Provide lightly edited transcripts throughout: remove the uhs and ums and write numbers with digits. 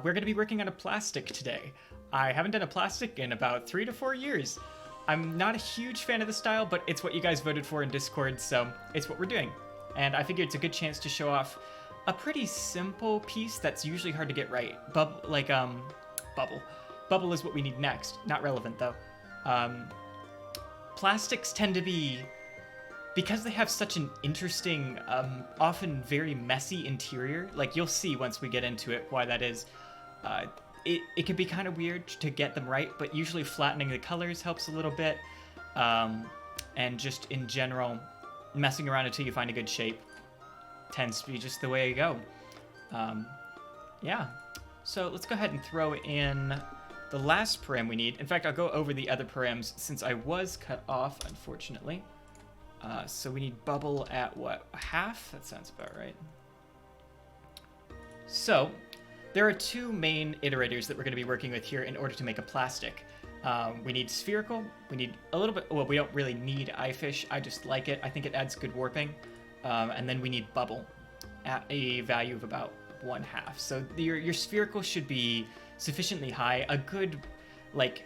We're going to be working on a plastic today. I haven't done a plastic in about 3 to 4 years. I'm not a huge fan of the style, but it's what you guys voted for in Discord, so it's what we're doing. And I figured it's a good chance to show off a pretty simple piece that's usually hard to get right. Bubble. Bubble is what we need next. Not relevant, though. Plastics tend to be, because they have such an interesting, often very messy interior, like you'll see once we get into it why that is. It can be kind of weird to get them right, but usually flattening the colors helps a little bit. And just in general, messing around until you find a good shape tends to be just the way to go. Yeah. So let's go ahead and throw in the last param we need. In fact, I'll go over the other params since I was cut off, unfortunately. So we need bubble at what? Half? That sounds about right. So there are two main iterators that we're going to be working with here in order to make a plastic. We need spherical. We need a little bit, well, we don't really need eyefish. I just like it. I think it adds good warping. And then we need bubble at a value of about 1/2. So your spherical should be sufficiently high. A good, like,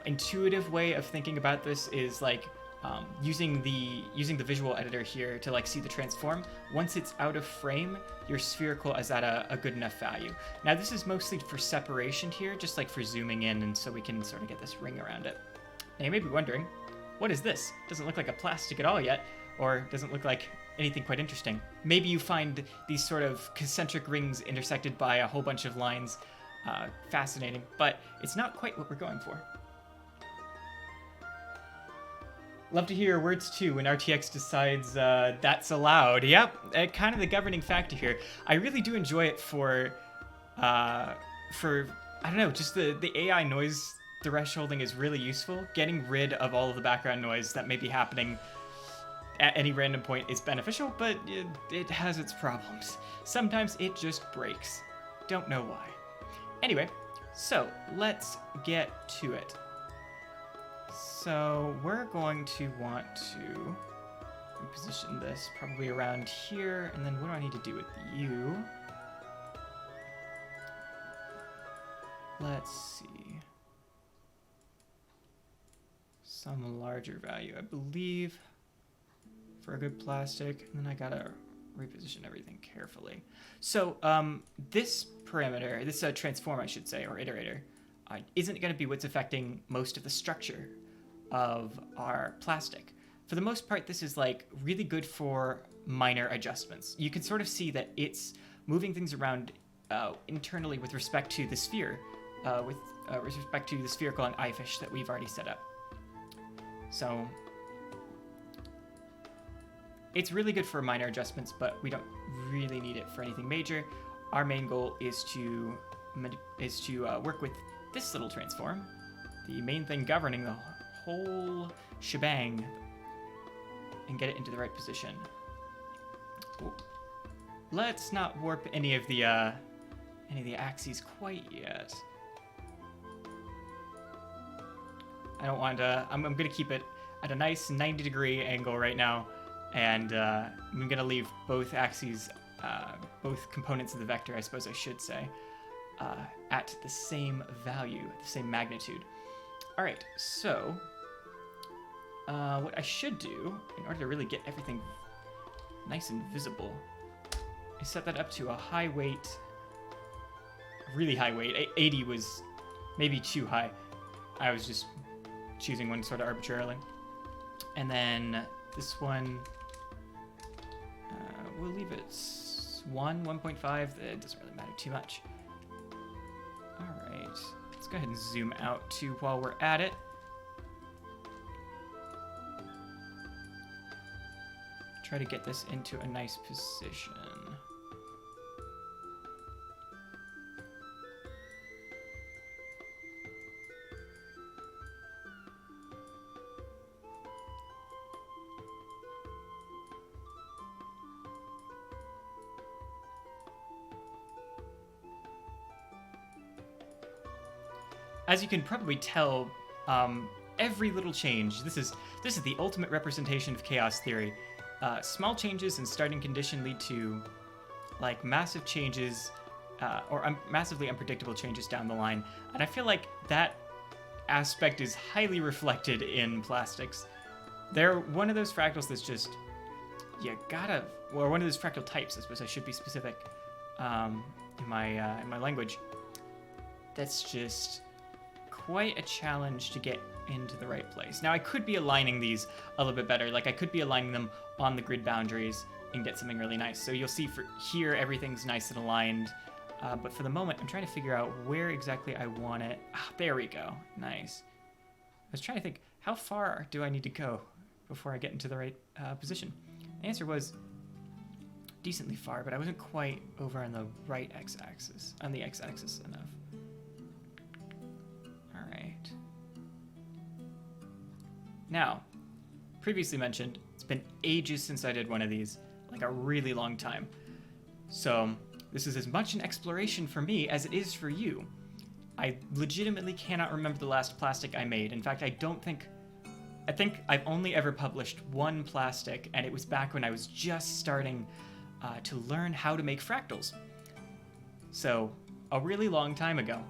intuitive way of thinking about this is like using the visual editor here to like see the transform. Once it's out of frame, your spherical is at a good enough value. Now this is mostly for separation here, just like for zooming in, and so we can sort of get this ring around it. Now you may be wondering, what is this? Doesn't look like a plastic at all yet, or doesn't look like anything quite interesting. Maybe you find these sort of concentric rings intersected by a whole bunch of lines fascinating, but it's not quite what we're going for. Love to hear your words too when RTX decides that's allowed. Yep, kind of the governing factor here. I really do enjoy it for I don't know, just the AI noise thresholding is really useful. Getting rid of all of the background noise that may be happening at any random point is beneficial, but it has its problems. Sometimes it just breaks. Don't know why. Anyway, so let's get to it. So we're going to want to reposition this probably around here, and then what do I need to do with you? Let's see. Some larger value, I believe, for a good plastic, and then I gotta reposition everything carefully. So this parameter, this transform I should say, or iterator, isn't going to be what's affecting most of the structure of our plastic. For the most part, this is like really good for minor adjustments. You can sort of see that it's moving things around internally with respect to the sphere, with respect to the spherical and eyefish that we've already set up. So it's really good for minor adjustments, but we don't really need it for anything major. Our main goal is to work with this little transform, the main thing governing the whole shebang, and get it into the right position. Ooh. Let's not warp any of the axes quite yet. I don't want to. I'm going to keep it at a nice 90-degree angle right now, and I'm going to leave both axes, both components of the vector, I suppose I should say, at the same value, the same magnitude. All right, so what I should do, in order to really get everything nice and visible, is set that up to a high weight, really high weight. 80 was maybe too high. I was just choosing one sort of arbitrarily. And then this one, we'll leave it 1.5. It doesn't really matter too much. All right, let's go ahead and zoom out too while we're at it. Try to get this into a nice position. As you can probably tell, every little change, this is the ultimate representation of chaos theory. Small changes in starting condition lead to like massive changes massively unpredictable changes down the line. And I feel like that aspect is highly reflected in plastics. They're one of those fractals that's just, or one of those fractal types, I suppose I should be specific in my language. That's just quite a challenge to get into the right place. Now, I could be aligning these a little bit better. Like, I could be aligning them on the grid boundaries and get something really nice. So you'll see for here, everything's nice and aligned. But for the moment, I'm trying to figure out where exactly I want it. Ah, there we go. Nice. I was trying to think, how far do I need to go before I get into the right position? The answer was decently far, but I wasn't quite over on the right x-axis, on the x-axis enough. All right. Now, previously mentioned, it's been ages since I did one of these, like a really long time. So this is as much an exploration for me as it is for you. I legitimately cannot remember the last plastic I made. In fact, I think I've only ever published one plastic, and it was back when I was just starting to learn how to make fractals. So, a really long time ago.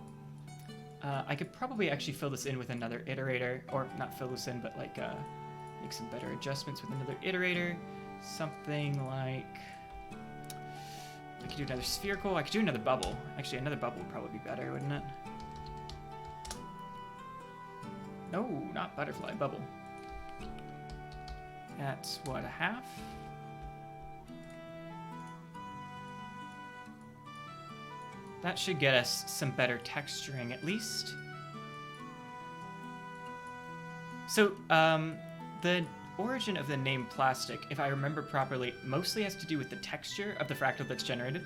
I could probably actually fill this in with another iterator, or not fill this in, but like make some better adjustments with another iterator. Something like, I could do another spherical, I could do another bubble. Actually, another bubble would probably be better, wouldn't it? No, not butterfly, bubble. That's what, a half? That should get us some better texturing, at least. So, the origin of the name plastic, if I remember properly, mostly has to do with the texture of the fractal that's generated.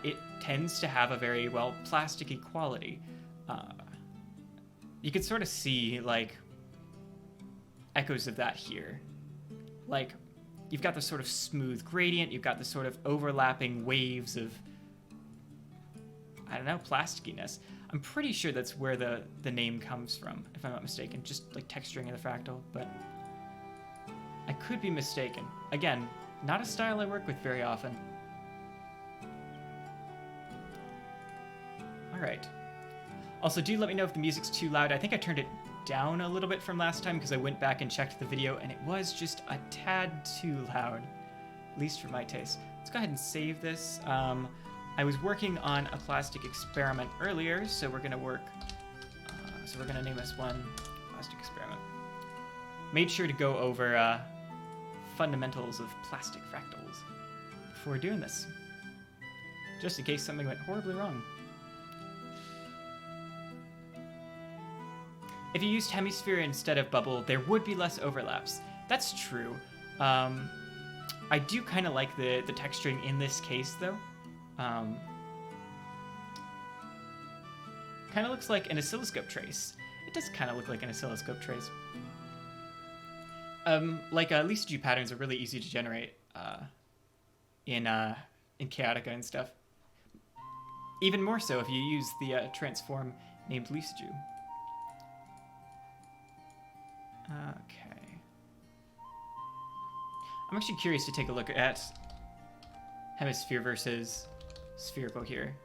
It tends to have a very, well, plasticky quality. You can sort of see, like, echoes of that here. Like, you've got this sort of smooth gradient, you've got this sort of overlapping waves of, I don't know, plastickiness. I'm pretty sure that's where the name comes from, if I'm not mistaken. Just like texturing of the fractal, but I could be mistaken. Again, not a style I work with very often. All right. Also, do let me know if the music's too loud. I think I turned it down a little bit from last time because I went back and checked the video and it was just a tad too loud, at least for my taste. Let's go ahead and save this. I was working on a plastic experiment earlier, so we're gonna work, so we're gonna name this one plastic experiment. Made sure to go over fundamentals of plastic fractals before doing this, just in case something went horribly wrong. If you used hemisphere instead of bubble, there would be less overlaps. That's true. I do kind of like the texturing in this case, though. Kind of looks like an oscilloscope trace. It does kind of look like an oscilloscope trace. Lisa patterns are really easy to generate in Chaotica and stuff. Even more so if you use the transform named Lisa. Okay. I'm actually curious to take a look at hemisphere versus spherical here.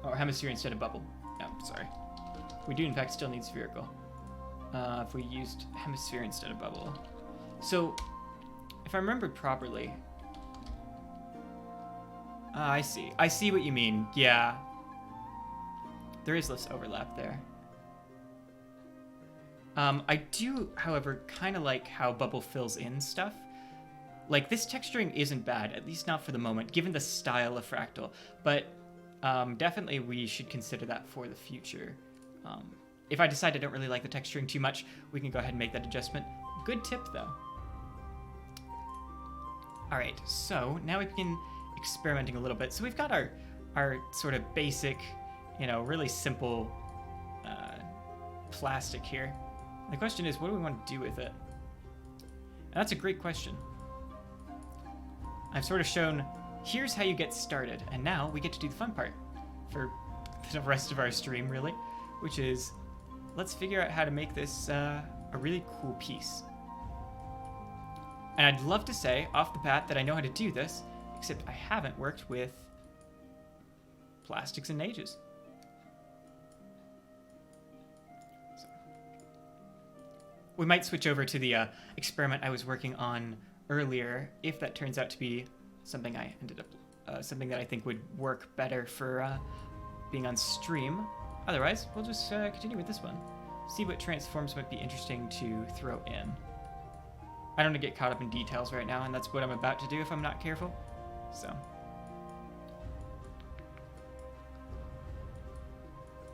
Or hemisphere instead of bubble. No, sorry. We do in fact still need spherical. If we used hemisphere instead of bubble. So, if I remember properly... I see. I see what you mean. Yeah. There is less overlap there. I do, however, kind of like how bubble fills in stuff. Like, this texturing isn't bad, at least not for the moment, given the style of fractal. But definitely we should consider that for the future. If I decide I don't really like the texturing too much, we can go ahead and make that adjustment. Good tip, though. All right, so now we begin experimenting a little bit. So we've got our sort of basic, really simple plastic here. The question is, what do we want to do with it? And that's a great question. I've sort of shown, here's how you get started, and now we get to do the fun part for the rest of our stream, really, which is, let's figure out how to make this a really cool piece. And I'd love to say, off the bat, that I know how to do this. except I haven't worked with plastics in ages. So, we might switch over to the experiment I was working on earlier if that turns out to be something I ended up, something that I think would work better for being on stream. Otherwise, we'll just continue with this one. See what transforms might be interesting to throw in. I don't want to get caught up in details right now, and that's what I'm about to do if I'm not careful. So.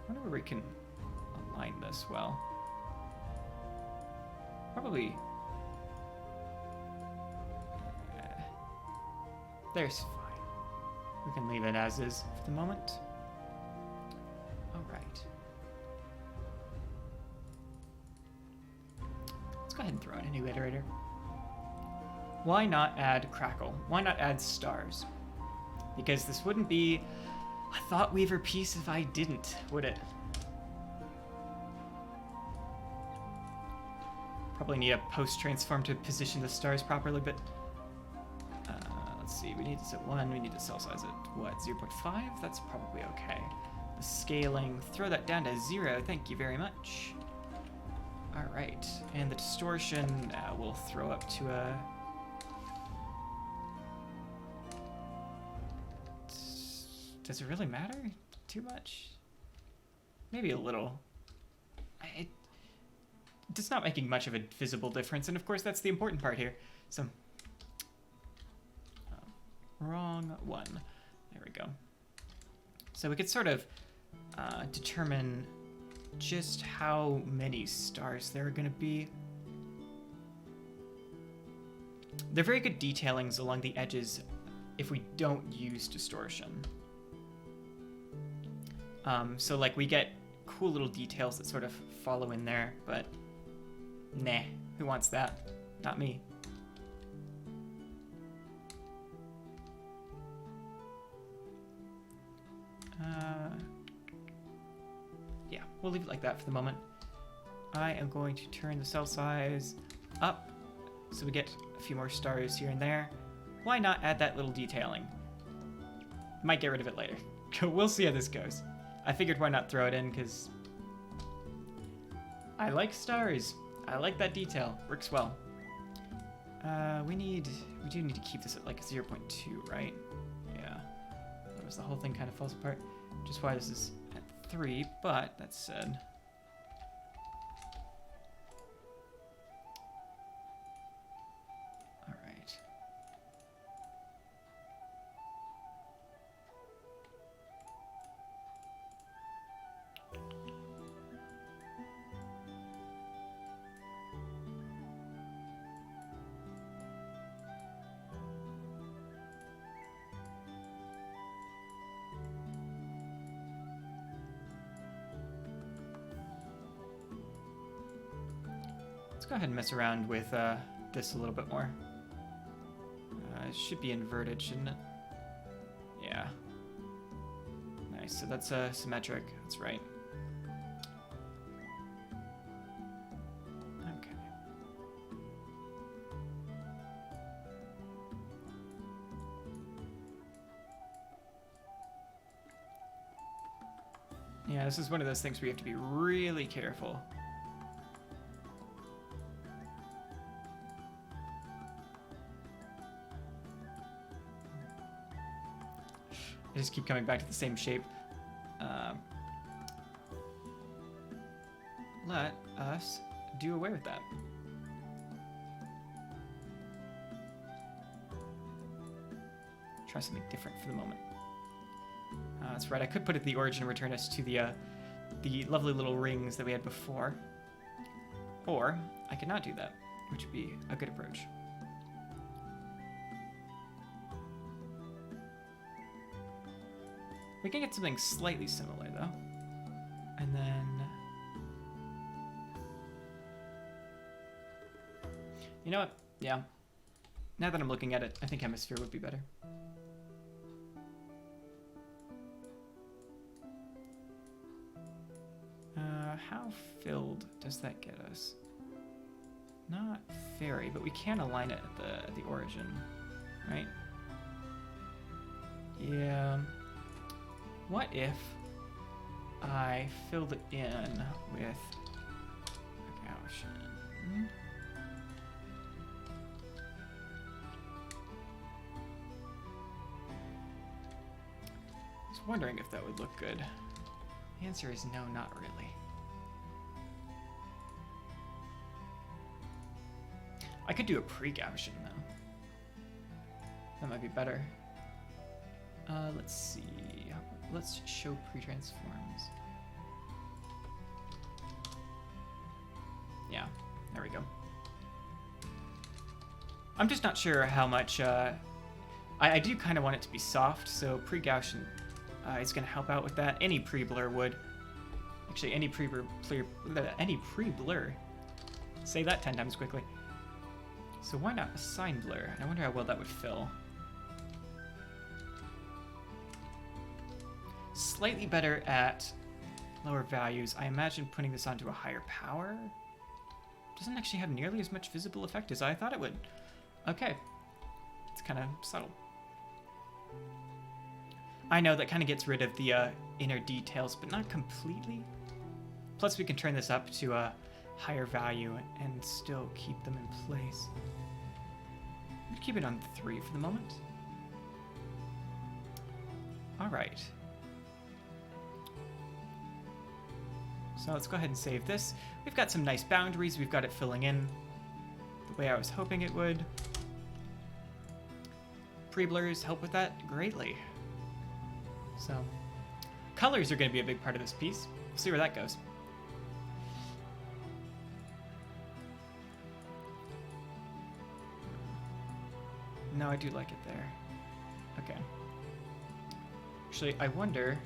I wonder where we can align this well. Probably. There's fine. We can leave it as is for the moment. Alright. Let's go ahead and throw in a new iterator. Why not add crackle? Why not add stars? Because this wouldn't be a Thought Weaver piece if I didn't, would it? Probably need a post-transform to position the stars properly, but let's see, we need this at 1, we need to cell size at, what, 0.5? That's probably okay. The scaling, throw that down to 0, thank you very much. Alright, and the distortion we'll throw up to a... Does it really matter too much? Maybe a little. It's not making much of a visible difference, and of course that's the important part here. So, wrong one. There we go. So we could sort of determine just how many stars there are going to be. They're very good detailings along the edges if we don't use distortion. So like we get cool little details that sort of follow in there, but nah, who wants that? Not me. Yeah, we'll leave it like that for the moment. I am going to turn the cell size up so we get a few more stars here and there. Why not add that little detailing? Might get rid of it later. We'll see how this goes. I figured why not throw it in, because I like stars. I like that detail. Works well. We do need to keep this at like 0.2, right? Yeah. Otherwise the whole thing kind of falls apart. Which is why this is at 3, but that said... Alright. Let's go ahead and mess around with this a little bit more. It should be inverted, shouldn't it? Yeah. Nice, so that's symmetric, that's right. Okay. Yeah, this is one of those things where you have to be really careful. I just keep coming back to the same shape. Let us do away with that. Try something different for the moment. That's right, I could put it at the origin and return us to the lovely little rings that we had before. Or I could not do that, which would be a good approach. We can get something slightly similar, though. And then... You know what? Yeah. Now that I'm looking at it, I think hemisphere would be better. How filled does that get us? Not very, but we can align it at the origin, right? Yeah. What if I filled it in with recursion? I was wondering if that would look good. The answer is no, not really. I could do a pre-Gaussian though. That might be better. Let's see. Let's show pre-transforms. Yeah, there we go. I'm just not sure how much. I do kind of want it to be soft, so pre-Gaussian is going to help out with that. Any pre-blur would. Actually, any pre-blur. Say that 10 times quickly. So why not assign blur? I wonder how well that would fill. Slightly better at lower values. I imagine putting this onto a higher power doesn't actually have nearly as much visible effect as I thought it would. Okay. It's kind of subtle. I know that kind of gets rid of the inner details, but not completely. Plus, we can turn this up to a higher value and still keep them in place. We'll keep it on 3 for the moment. All right. So let's go ahead and save this. We've got some nice boundaries. We've got it filling in the way I was hoping it would. Pre-blurs help with that greatly. So colors are going to be a big part of this piece. We'll see where that goes. No, I do like it there. Okay. Actually, I wonder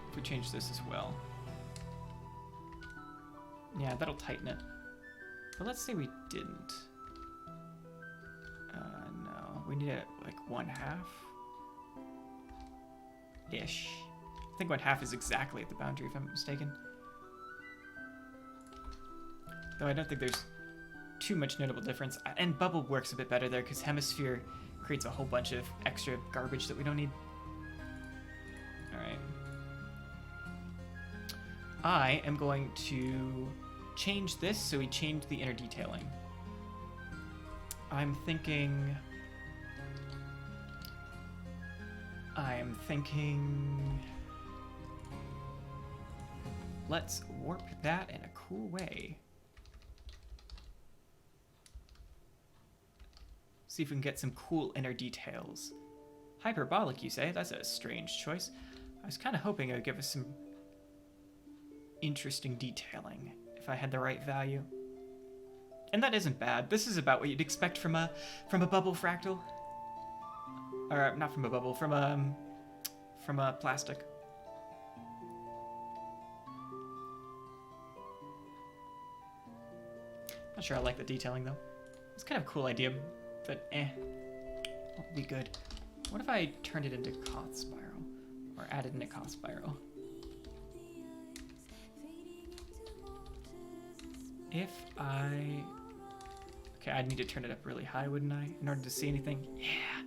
if we change this as well. Yeah, that'll tighten it. But let's say we didn't. No, we need it like 1/2-ish. I think 1/2 is exactly at the boundary, if I'm not mistaken. Though I don't think there's too much notable difference. And bubble works a bit better there because hemisphere creates a whole bunch of extra garbage that we don't need. Alright. I am going to change this so we change the inner detailing. I'm thinking let's warp that in a cool way. See if we can get some cool inner details. Hyperbolic, you say? That's a strange choice. I was kind of hoping it would give us some interesting detailing if I had the right value. And that isn't bad. This is about what you'd expect from a bubble fractal. Or not from a bubble, from a plastic. Not sure I like the detailing though. It's kind of a cool idea, but won't be good. What if I turned it into Koth spiral, or added in a Koth spiral? If I... Okay, I'd need to turn it up really high, wouldn't I, in order to see anything? Yeah.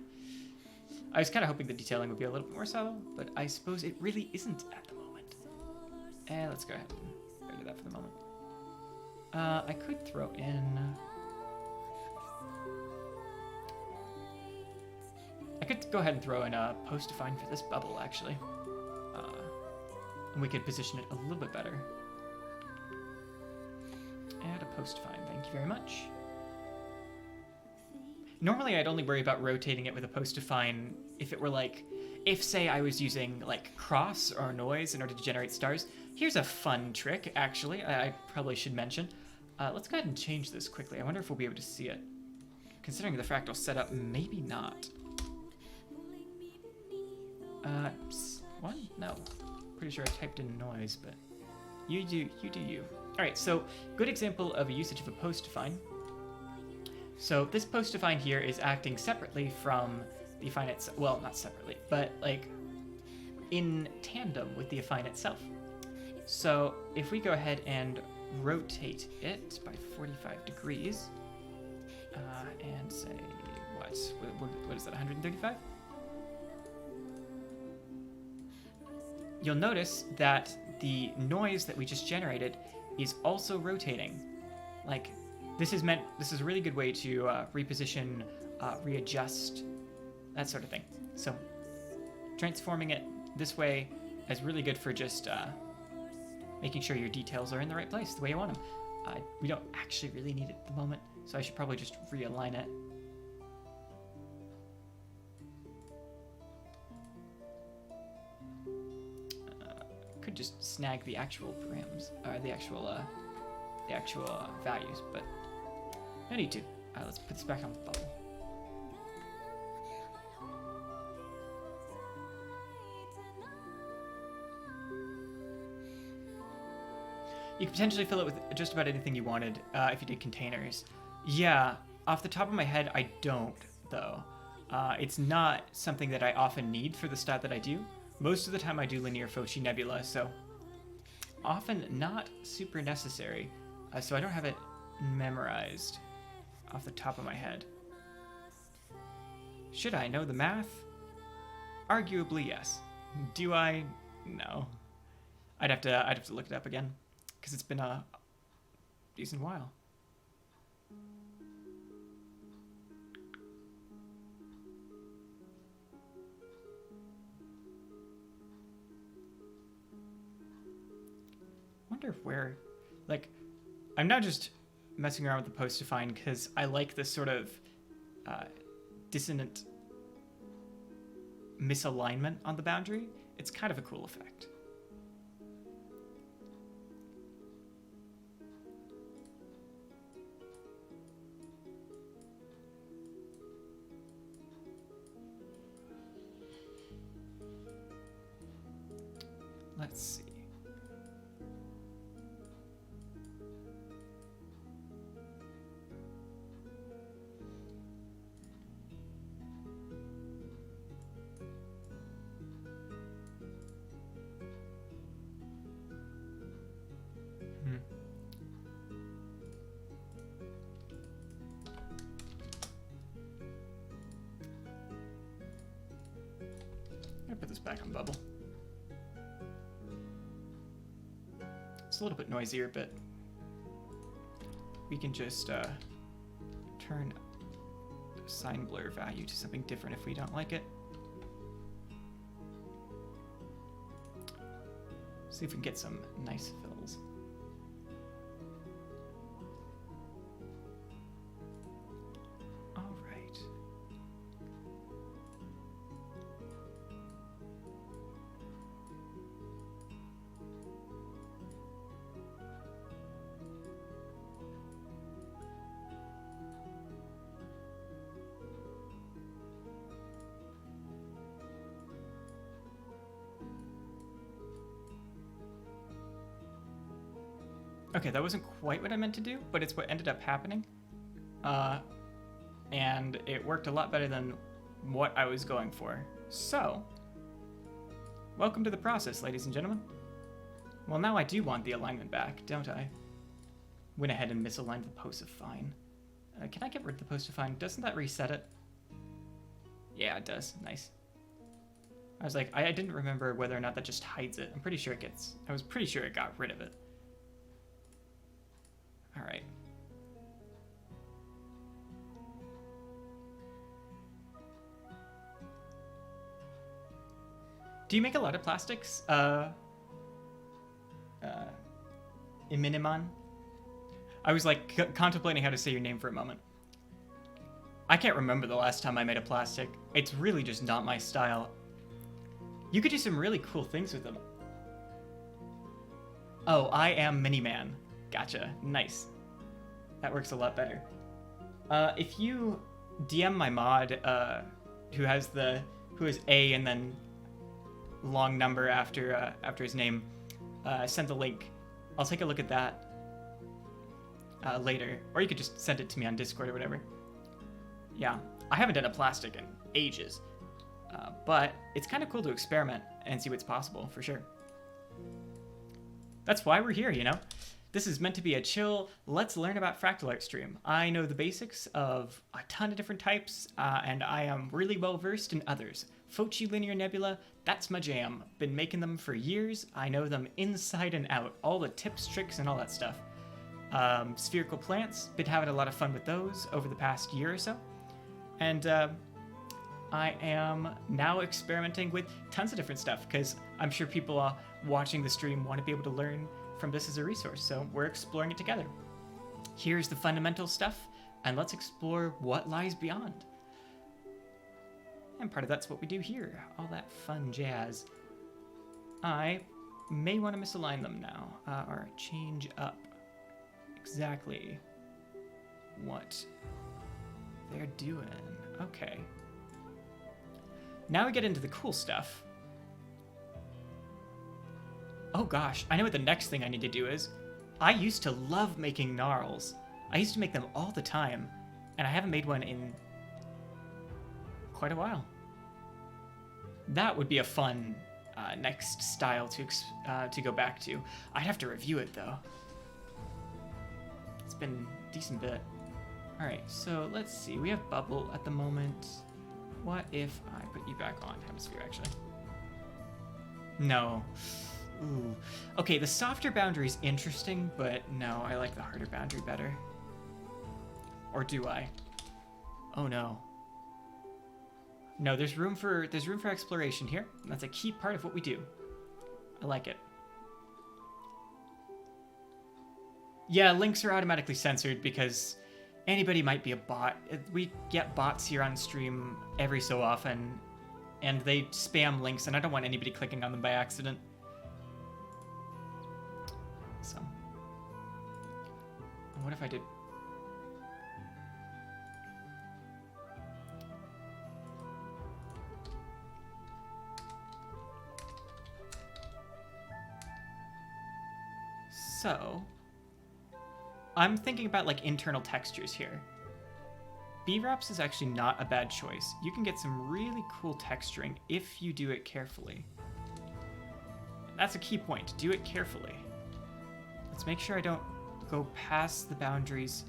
I was kind of hoping the detailing would be a little bit more subtle, but I suppose it really isn't at the moment. Let's go ahead and go to that for the moment. I could throw in... I could go ahead and throw in a post define for this bubble, actually. And we could position it a little bit better. Add a post define, thank you very much. Normally I'd only worry about rotating it with a post define if it were like, if say I was using like cross or noise in order to generate stars. Here's a fun trick, actually, I probably should mention. Let's go ahead and change this quickly. I wonder if we'll be able to see it. Considering the fractal setup, maybe not. What? No. Pretty sure I typed in noise, but you do you. Alright, so good example of a usage of a post define. So this post define here is acting separately from the affine itself. Well, not separately, but like in tandem with the affine itself. So if we go ahead and rotate it by 45 degrees, and say, what is that, 135? You'll notice that the noise that we just generated is also rotating. Like, this is a really good way to reposition, readjust, that sort of thing. So transforming it this way is really good for just making sure your details are in the right place, the way you want them. We don't actually really need it at the moment, so I should probably just realign it. Could just snag the actual params, or the actual values, but no need to. Let's put this back on the bubble. You could potentially fill it with just about anything you wanted if you did containers. Yeah, off the top of my head, I don't, though. It's not something that I often need for the stat that I do. Most of the time I do linear Foci Nebula, so often not super necessary. So I don't have it memorized off the top of my head. Should I know the math? Arguably, yes. Do I? No. I'd have to look it up again, because it's been a decent while. Wonder if where, like, I'm now just messing around with the post define because I like this sort of dissonant misalignment on the boundary. It's kind of a cool effect. Let's see. I'm gonna put this back on bubble. It's a little bit noisier, but we can just turn the sign blur value to something different if we don't like it. See if we can get some nice fills. All right. Okay, that wasn't quite what I meant to do, but it's what ended up happening. And it worked a lot better than what I was going for. So, welcome to the process, ladies and gentlemen. Well, now I do want the alignment back, don't I? Went ahead and misaligned the post of fine. Can I get rid of the post of fine? Doesn't that reset it? Yeah, it does. Nice. I was like, I didn't remember whether or not that just hides it. I was pretty sure it got rid of it. All right. Do you make a lot of plastics, Iminiman? I was like contemplating how to say your name for a moment. I can't remember the last time I made a plastic. It's really just not my style. You could do some really cool things with them. Oh, I am Miniman. Gotcha. Nice. That works a lot better. If you DM my mod, who is A and then long number after his name, send the link. I'll take a look at that later, or you could just send it to me on Discord or whatever. Yeah, I haven't done a plastic in ages, but it's kind of cool to experiment and see what's possible for sure. That's why we're here, you know. This is meant to be a chill, let's learn about Fractal Art stream. I know the basics of a ton of different types, and I am really well versed in others. Foci Linear Nebula, that's my jam. Been making them for years, I know them inside and out, all the tips, tricks, and all that stuff. Spherical plants, been having a lot of fun with those over the past year or so. And I am now experimenting with tons of different stuff, because I'm sure people watching the stream want to be able to learn from this as a resource, so we're exploring it together. Here's the fundamental stuff, and let's explore what lies beyond. And part of that's what we do here, all that fun jazz. I may want to misalign them now, or change up exactly what they're doing. Okay. Now we get into the cool stuff. Oh gosh, I know what the next thing I need to do is. I used to love making gnarls. I used to make them all the time, and I haven't made one in quite a while. That would be a fun next style to go back to. I'd have to review it though. It's been a decent bit. Alright, so let's see. We have bubble at the moment. What if I put you back on hemisphere actually? No. Ooh. Okay, the softer boundary is interesting, but no, I like the harder boundary better. Or do I? Oh no. No, there's room for exploration here. That's a key part of what we do. I like it. Yeah, links are automatically censored because anybody might be a bot. We get bots here on stream every so often, and they spam links, and I don't want anybody clicking on them by accident. So, what if I did? So, I'm thinking about like internal textures here. B-Wraps is actually not a bad choice. You can get some really cool texturing if you do it carefully. That's a key point. Do it carefully. Let's make sure I don't go past the boundaries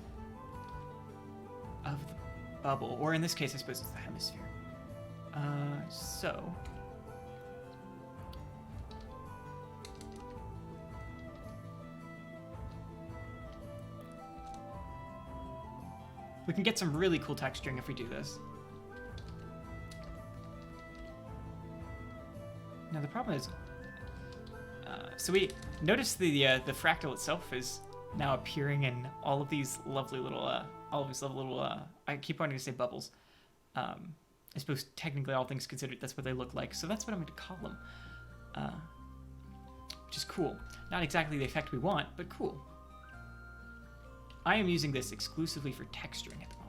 of the bubble. Or in this case, I suppose it's the hemisphere. So... we can get some really cool texturing if we do this. Now the problem is, so we notice the fractal itself is now appearing in all of these lovely little, I keep wanting to say bubbles. I suppose technically all things considered, that's what they look like. So that's what I'm going to call them, which is cool. Not exactly the effect we want, but cool. I am using this exclusively for texturing at the moment.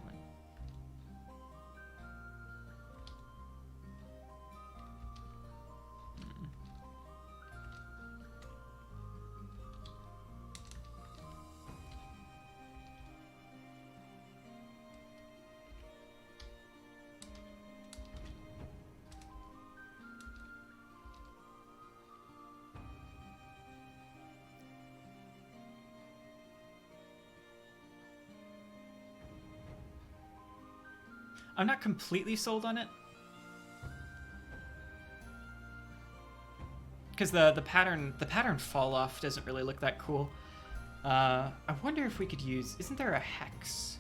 I'm not completely sold on it. Because the pattern fall off doesn't really look that cool. I wonder if we could use, isn't there a hex?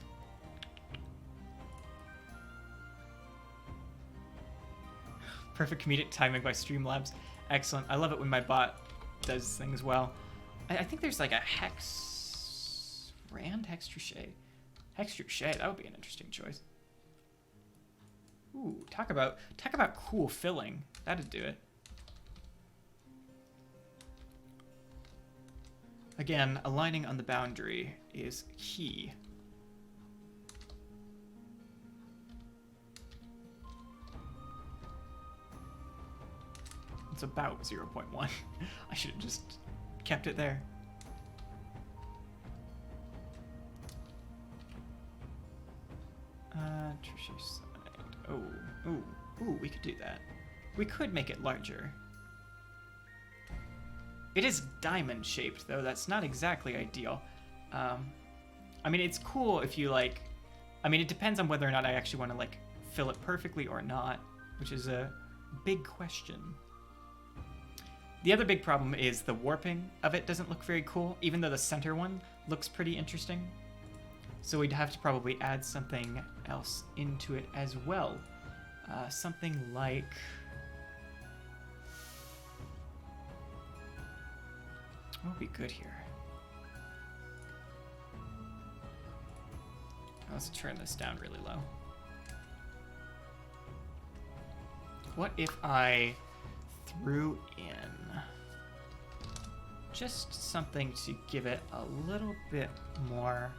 Perfect comedic timing by Streamlabs. Excellent. I love it when my bot does things well. I think there's like a hex, Rand Hex Trouche. Hex Trouche, that would be an interesting choice. Ooh, talk about cool filling. That'd do it. Again, aligning on the boundary is key. It's about 0.1. I should have just kept it there. Trouche side. Oh, ooh, we could do that. We could make it larger. It is diamond shaped though. That's not exactly ideal. I mean, it's cool if you like. I mean, it depends on whether or not I actually want to like fill it perfectly or not, which is a big question. The other big problem is the warping of it doesn't look very cool, even though the center one looks pretty interesting. So we'd have to probably add something else into it as well. Something like... what would be good here? Let's turn this down really low. What if I threw in just something to give it a little bit more...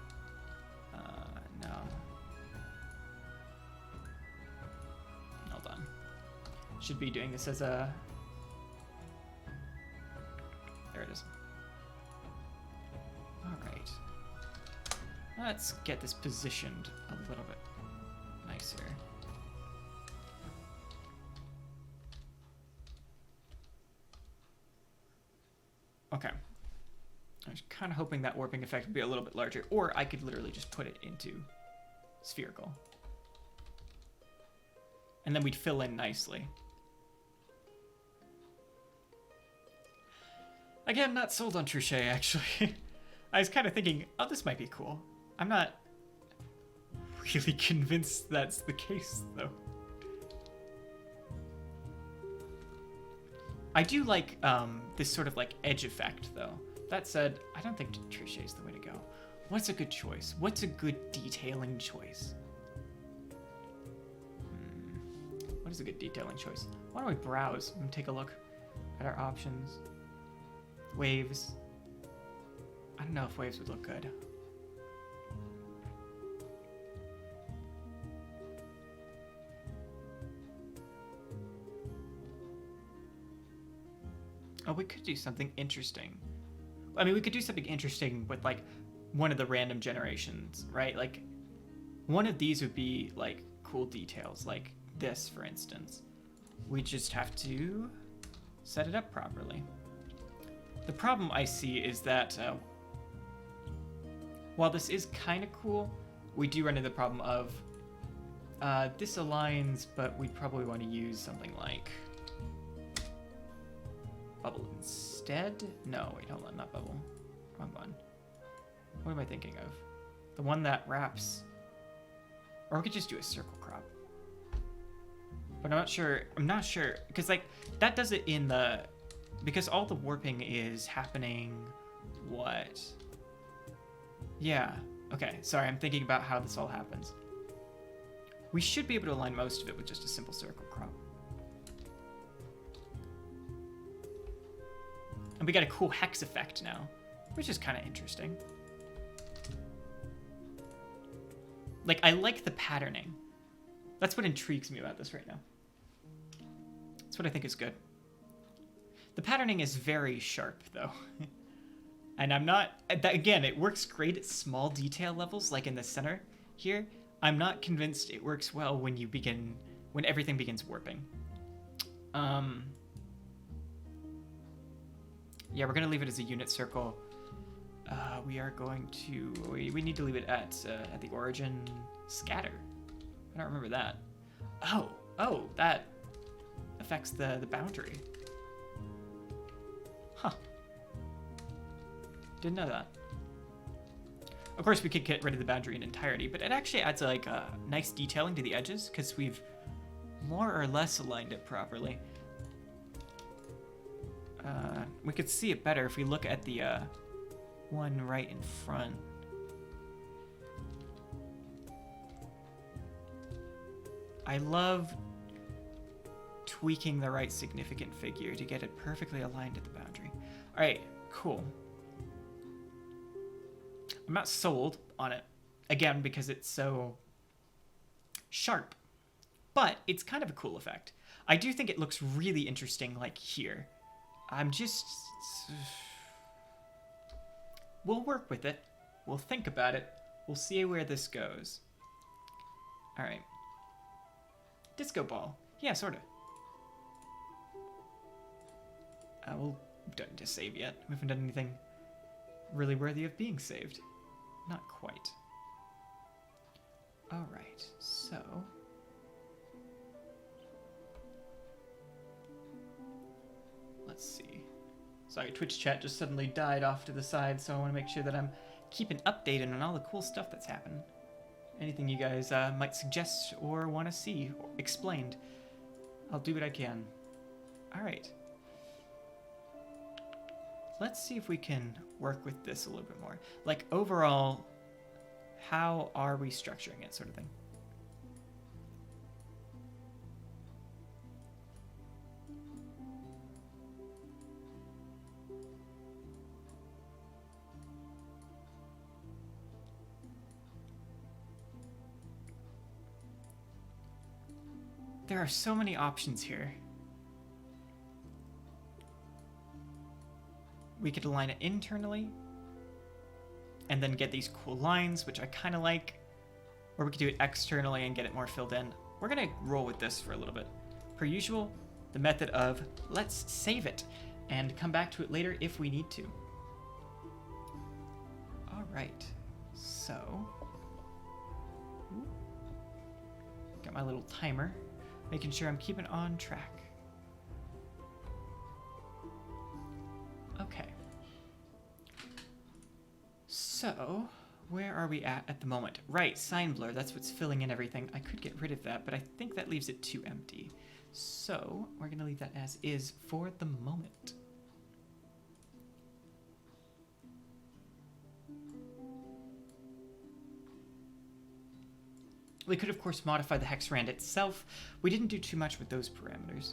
no. Hold on. Should be doing this as a... there it is. Alright. Let's get this positioned a little bit nicer. Okay. I was kind of hoping that warping effect would be a little bit larger, or I could literally just put it into spherical. And then we'd fill in nicely. Again, not sold on Truchet, actually. I was kind of thinking, oh, this might be cool. I'm not really convinced that's the case, though. I do like this sort of like edge effect, though. That said, I don't think Truchet is the way to go. What's a good choice? What's a good detailing choice? What is a good detailing choice? Why don't we browse and take a look at our options? Waves. I don't know if waves would look good. Oh, we could do something interesting. I mean, we could do something interesting with, like, one of the random generations, right? Like, one of these would be, like, cool details, like this, for instance. We just have to set it up properly. The problem I see is that while this is kind of cool, we do run into the problem of this aligns, but we'd probably want to use something like bubble instead? No, wait, hold on, not bubble. Wrong one. What am I thinking of? The one that wraps. Or we could just do a circle crop. But I'm not sure, because like, that does it in the, because all the warping is happening, what? Yeah, okay, sorry, I'm thinking about how this all happens. We should be able to align most of it with just a simple circle crop. And we got a cool hex effect now, which is kind of interesting. Like, I like the patterning. That's what intrigues me about this right now. That's what I think is good. The patterning is very sharp, though. And I'm not... Again, it works great at small detail levels, like in the center here. I'm not convinced it works well when you begin... when everything begins warping. Yeah, we're going to leave it as a unit circle. We are going to... We need to leave it at the origin scatter. I don't remember that. Oh, that affects the boundary. Huh. Didn't know that. Of course, we could get rid of the boundary in entirety, but it actually adds like a nice detailing to the edges because we've more or less aligned it properly. We could see it better if we look at the one right in front. I love tweaking the right significant figure to get it perfectly aligned at the boundary. All right, cool. I'm not sold on it, again, because it's so sharp, but it's kind of a cool effect. I do think it looks really interesting, like here. I'm just... We'll work with it. We'll think about it. We'll see where this goes. All right. Disco ball. Yeah, sort of. We'll don't need to save yet. We haven't done anything really worthy of being saved. Not quite. Alright, so... let's see. Sorry, Twitch chat just suddenly died off to the side, so I want to make sure that I'm keeping updated on all the cool stuff that's happened. Anything you guys might suggest or want to see explained, I'll do what I can. Alright. Let's see if we can work with this a little bit more. Like, overall, how are we structuring it, sort of thing. There are so many options here. We could align it internally and then get these cool lines, which I kind of like. Or we could do it externally and get it more filled in. We're going to roll with this for a little bit. Per usual, the method of let's save it and come back to it later if we need to. All right, so got my little timer, making sure I'm keeping on track. Okay. So, where are we at the moment? Right, sign blur, that's what's filling in everything. I could get rid of that, but I think that leaves it too empty. So, we're going to leave that as is for the moment. We could, of course, modify the hex rand itself. We didn't do too much with those parameters.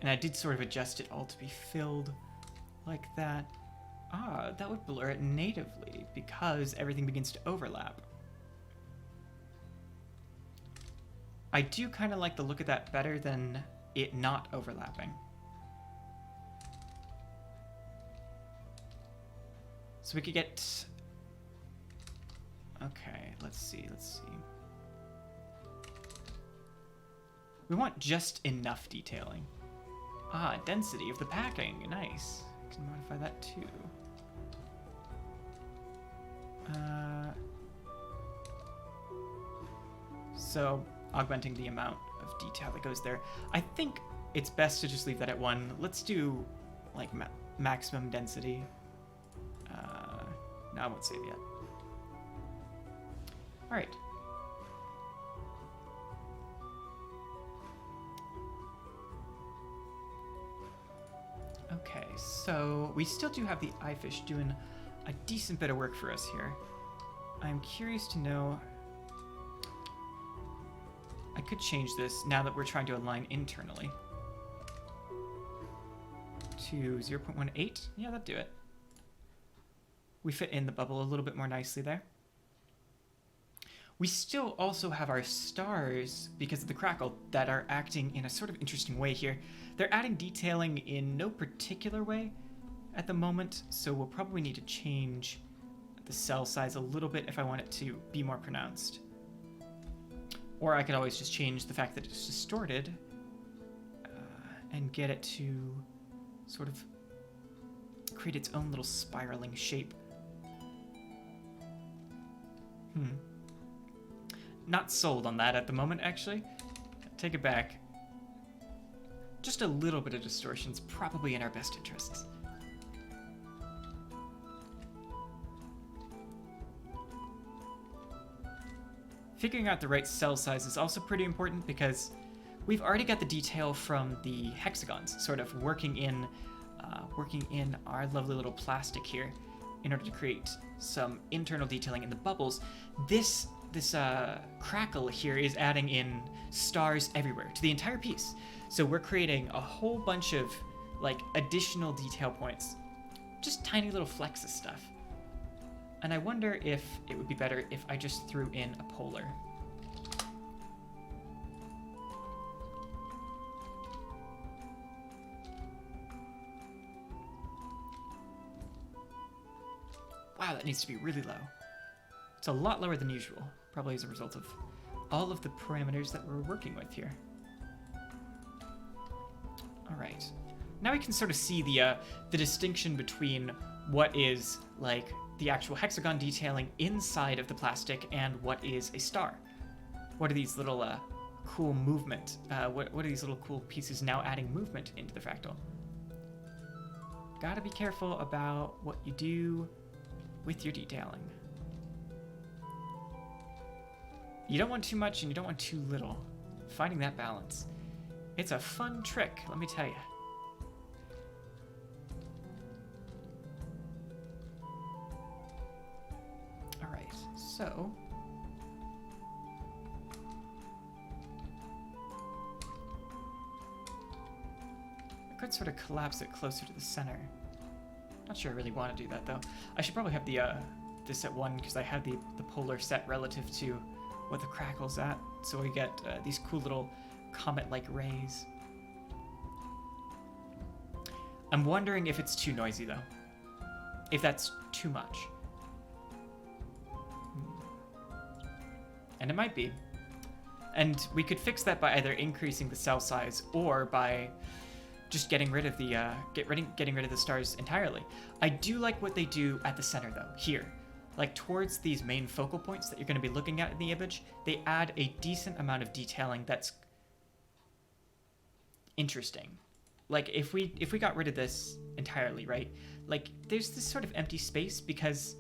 And I did sort of adjust it all to be filled like that. Ah, that would blur it natively because everything begins to overlap. I do kind of like the look of that better than it not overlapping. So we could get... okay, let's see. We want just enough detailing. Ah, density of the packing, nice. I can modify that too. So, augmenting the amount of detail that goes there. I think it's best to just leave that at 1. Let's do, like, maximum density. No, I won't save yet. Alright. Okay, so we still do have the eyefish doing a decent bit of work for us here. I'm curious to know... I could change this now that we're trying to align internally. To 0.18? Yeah, that'd do it. We fit in the bubble a little bit more nicely there. We still also have our stars, because of the crackle, that are acting in a sort of interesting way here. They're adding detailing in no particular way at the moment, so we'll probably need to change the cell size a little bit if I want it to be more pronounced. Or I could always just change the fact that it's distorted and get it to sort of create its own little spiraling shape. Not sold on that at the moment, actually. Take it back. Just a little bit of distortion's probably in our best interests. Figuring out the right cell size is also pretty important because we've already got the detail from the hexagons sort of working in our lovely little plastic here in order to create some internal detailing in the bubbles. This crackle here is adding in stars everywhere to the entire piece. So we're creating a whole bunch of like additional detail points, just tiny little flecks of stuff. And I wonder if it would be better if I just threw in a polar. Wow, that needs to be really low. It's a lot lower than usual, probably as a result of all of the parameters that we're working with here. All right. now we can sort of see the distinction between what is like the actual hexagon detailing inside of the plastic and what is a star. What are these little cool movement? What are these little cool pieces now adding movement into the fractal? Gotta be careful about what you do with your detailing. You don't want too much and you don't want too little. Finding that balance. It's a fun trick, let me tell you. Alright, so... I could sort of collapse it closer to the center. Not sure I really want to do that though. I should probably have the this at 1 because I have the polar set relative to what the crackle's at, so we get these cool little comet-like rays. I'm wondering if it's too noisy though. If that's too much. And it might be. And we could fix that by either increasing the cell size or by just getting rid of the getting rid of the stars entirely. I do like what they do at the center though, here. Like towards these main focal points that you're going to be looking at in the image, they add a decent amount of detailing that's interesting. Like if we got rid of this entirely, right? Like there's this sort of empty space because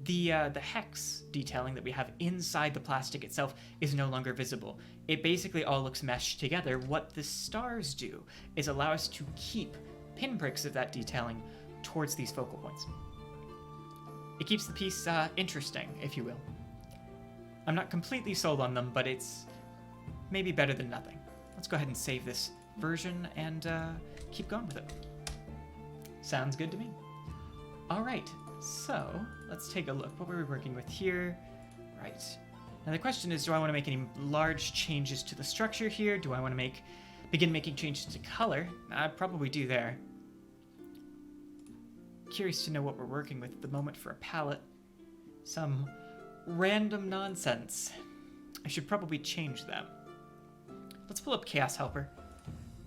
the hex detailing that we have inside the plastic itself is no longer visible. It basically all looks meshed together. What the stars do is allow us to keep pinpricks of that detailing towards these focal points. It keeps the piece interesting, if you will. I'm not completely sold on them, but it's maybe better than nothing. Let's go ahead and save this version and keep going with it. Sounds good to me. All right, so let's take a look. What were we working with here? Right. Now the question is, do I want to make any large changes to the structure here? Do I want to begin making changes to color? I'd probably do there. Curious to know what we're working with at the moment for a palette. Some random nonsense. I should probably change that. Let's pull up Chaos Helper.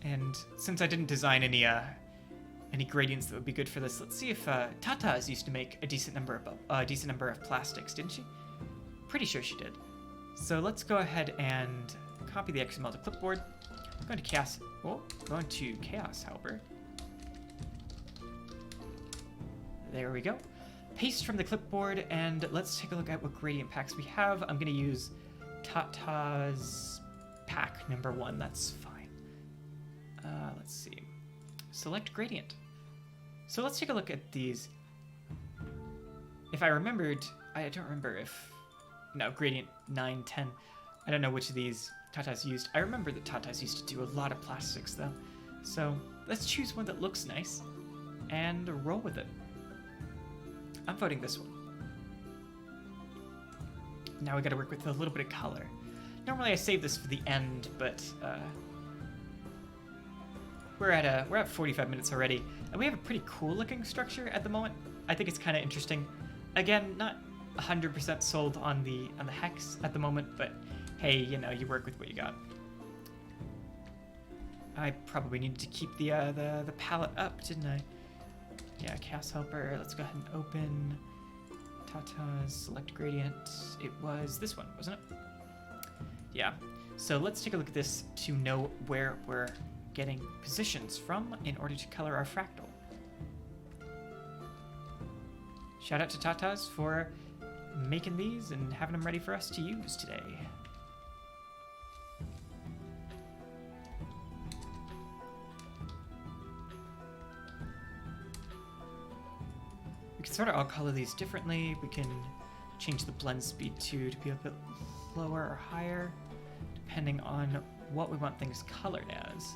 And since I didn't design any gradients that would be good for this, let's see if Tata's used to make a decent number of plastics, didn't she? Pretty sure she did. So let's go ahead and copy the XML to clipboard. Go into Chaos Helper. There we go. Paste from the clipboard, and let's take a look at what gradient packs we have. I'm going to use Tata's pack number 1. That's fine. Let's see. Select gradient. So let's take a look at these. If I remembered, I don't remember if... No, gradient 9, 10. I don't know which of these Tata's used. I remember that Tata's used to do a lot of plastics, though. So let's choose one that looks nice and roll with it. I'm voting this one. Now we gotta work with a little bit of color. Normally I save this for the end, but we're at 45 minutes already, and we have a pretty cool looking structure at the moment. I think it's kind of interesting. Again, not 100% sold on the hex at the moment, but hey, you know, you work with what you got. I probably needed to keep the palette up, didn't I? Yeah, Chaos Helper. Let's go ahead and open Tata's select gradient. It was this one, wasn't it? Yeah. So let's take a look at this to know where we're getting positions from in order to color our fractal. Shout out to Tata's for making these and having them ready for us to use today. We can sort of all color these differently. We can change the blend speed to be a bit lower or higher, depending on what we want things colored as.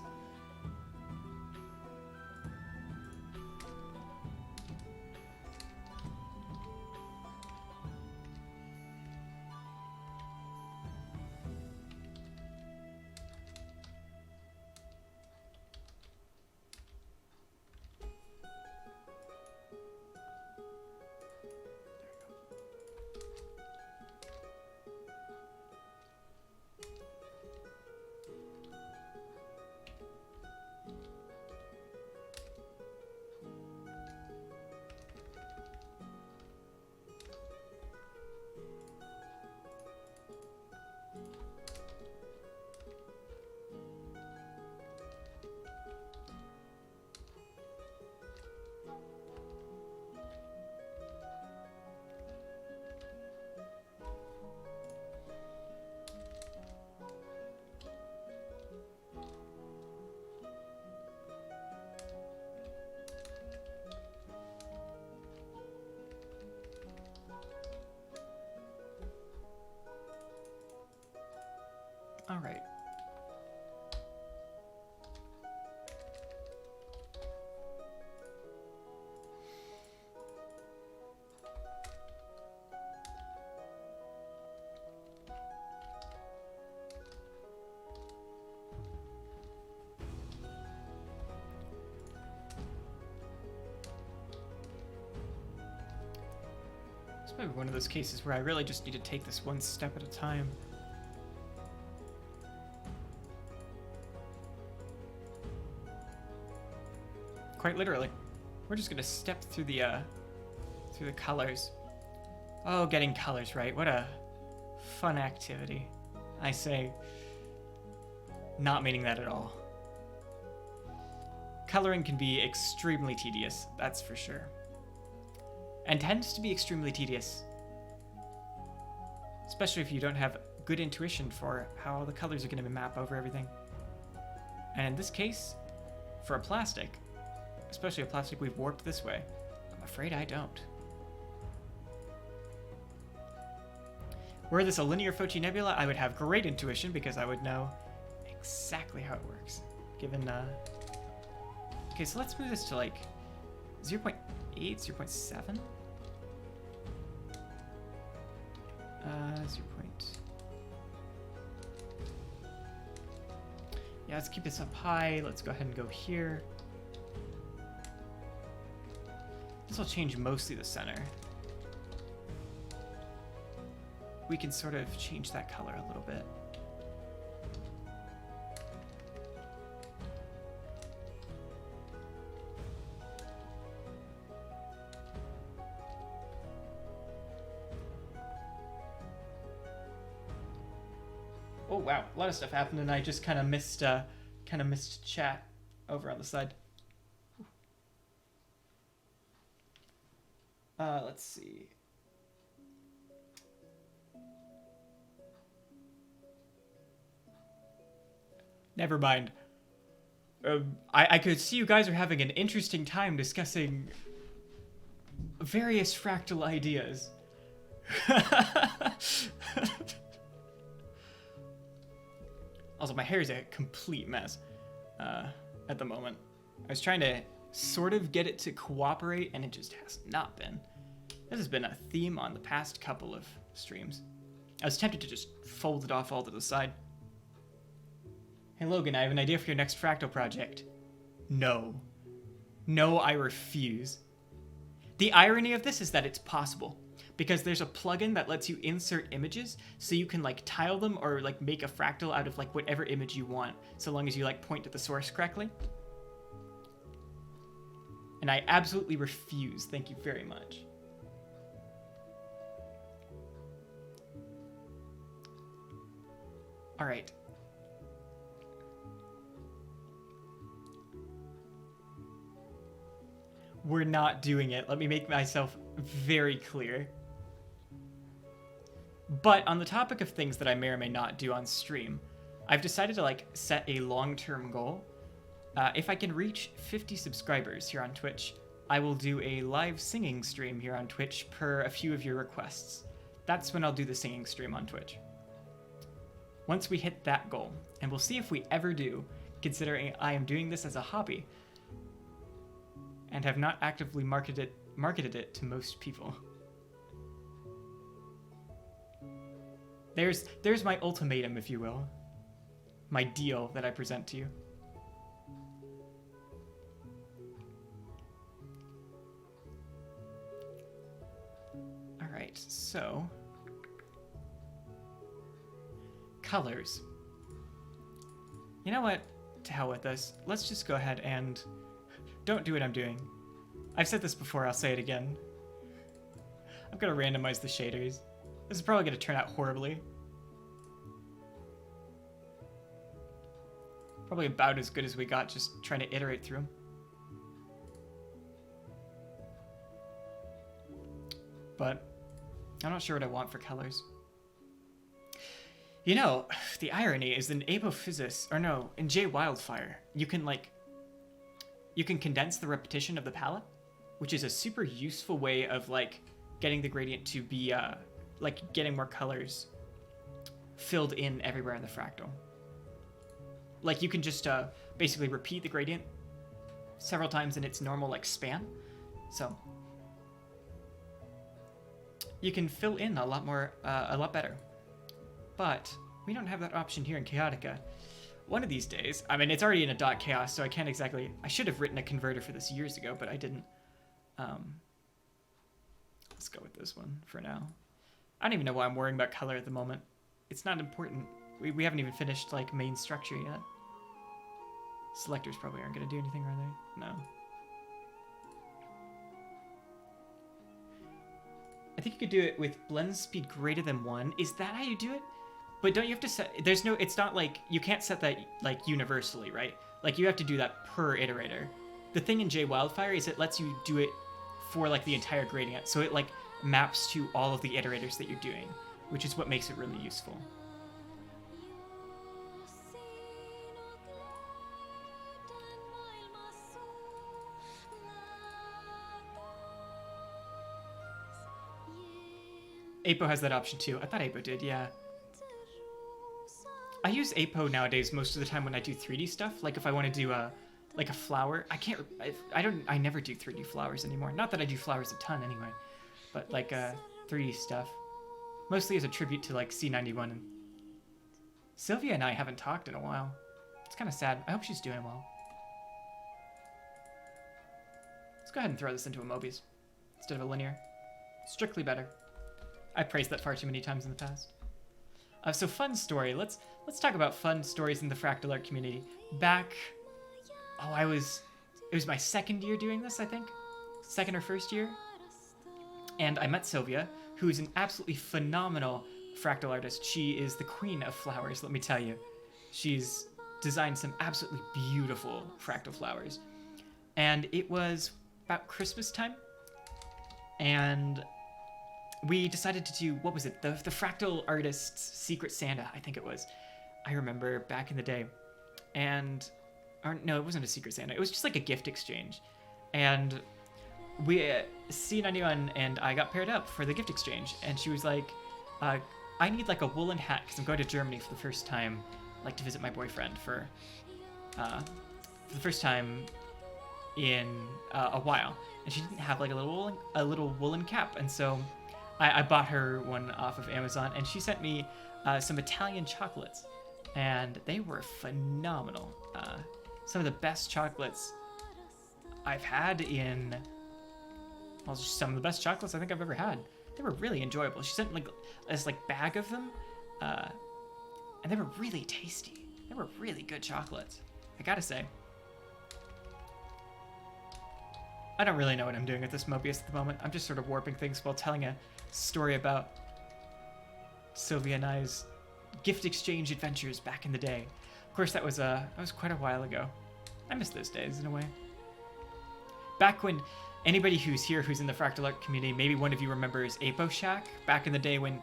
All right. This might be one of those cases where I really just need to take this one step at a time. Quite literally. We're just gonna step through the colors. Oh, getting colors right. What a fun activity. I say, not meaning that at all. Coloring can be extremely tedious, that's for sure. And tends to be extremely tedious. Especially if you don't have good intuition for how the colors are going to map over everything. And in this case, for a plastic, especially a plastic we've warped this way, I'm afraid I don't. Were this a linear Foci nebula, I would have great intuition because I would know exactly how it works. Given, okay, so let's move this to like 0.8, 0.7? 0. Yeah, let's keep this up high. Let's go ahead and go here. This will change mostly the center. We can sort of change that color a little bit. Oh wow, a lot of stuff happened, and I just kind of missed chat over on the side. Let's see. Never mind. I could see you guys are having an interesting time discussing various fractal ideas. Also, my hair is a complete mess at the moment. I was trying to sort of get it to cooperate, and it just has not been. This has been a theme on the past couple of streams. I was tempted to just fold it off all to the side. Hey Logan, I have an idea for your next fractal project. No. No, I refuse. The irony of this is that it's possible, because there's a plugin that lets you insert images, so you can like tile them or like make a fractal out of like whatever image you want, so long as you like point to the source correctly. And I absolutely refuse, thank you very much. All right. We're not doing it. Let me make myself very clear. But on the topic of things that I may or may not do on stream, I've decided to like set a long-term goal. If I can reach 50 subscribers here on Twitch, I will do a live singing stream here on Twitch per a few of your requests. That's when I'll do the singing stream on Twitch. Once we hit that goal, and we'll see if we ever do, considering I am doing this as a hobby and have not actively marketed it to most people. There's my ultimatum, if you will. My deal that I present to you. All right, so colors. You know what? To hell with this. Let's just go ahead and don't do what I'm doing. I've said this before, I'll say it again. I'm gonna randomize the shaders. This is probably gonna turn out horribly. Probably about as good as we got just trying to iterate through them. But I'm not sure what I want for colors. You know, the irony is in Apophysis, or no, in J Wildfire, you can condense the repetition of the palette, which is a super useful way of like getting the gradient to be like getting more colors filled in everywhere in the fractal. Like you can just basically repeat the gradient several times in its normal like span. So you can fill in a lot more, a lot better. But we don't have that option here in Chaotica. One of these days, I mean, it's already in a .chaos, so I can't exactly... I should have written a converter for this years ago, but I didn't. Let's go with this one for now. I don't even know why I'm worrying about color at the moment. It's not important. We haven't even finished, like, main structure yet. Selectors probably aren't going to do anything, are they? No. I think you could do it with blend speed greater than 1. Is that how you do it? But don't you have to set... There's no... It's not like... You can't set that, like, universally, right? Like, you have to do that per iterator. The thing in J Wildfire is it lets you do it for, like, the entire gradient. So it, like, maps to all of the iterators that you're doing, which is what makes it really useful. Apo has that option, too. I thought Apo did, yeah. I use Apo nowadays most of the time when I do 3D stuff. Like if I want to do like a flower, I never do 3D flowers anymore. Not that I do flowers a ton anyway, but like 3D stuff. Mostly as a tribute to like C91. And Sylvia and I haven't talked in a while. It's kind of sad. I hope she's doing well. Let's go ahead and throw this into a Mobius instead of a linear. Strictly better. I praised that far too many times in the past. So fun story. Let's talk about fun stories in the Fractal Art community. Back, it was my second year doing this, I think. Second or first year. And I met Sylvia, who is an absolutely phenomenal fractal artist. She is the queen of flowers, let me tell you. She's designed some absolutely beautiful fractal flowers. And it was about Christmas time. And we decided to do, what was it? The Fractal Artist's Secret Santa, I think it was. I remember back in the day. And, no, it wasn't a Secret Santa. It was just like a gift exchange. And C91 and I got paired up for the gift exchange. And she was like, I need like a woolen hat because I'm going to Germany for the first time, like to visit my boyfriend for the first time in a while. And she didn't have like a little woolen cap. And so I bought her one off of Amazon, and she sent me some Italian chocolates, and they were phenomenal. Some of the best chocolates I've had in, well, just some of the best chocolates I think I've ever had. They were really enjoyable. She sent like this like bag of them, and they were really tasty. They were really good chocolates, I gotta say. I don't really know what I'm doing with this Mobius at the moment. I'm just sort of warping things while telling a story about Sylvia and I's gift exchange adventures back in the day. Of course, that was quite a while ago. I miss those days in a way. Back when anybody who's here who's in the Fractal Art community, maybe one of you remembers Apo Shack back in the day when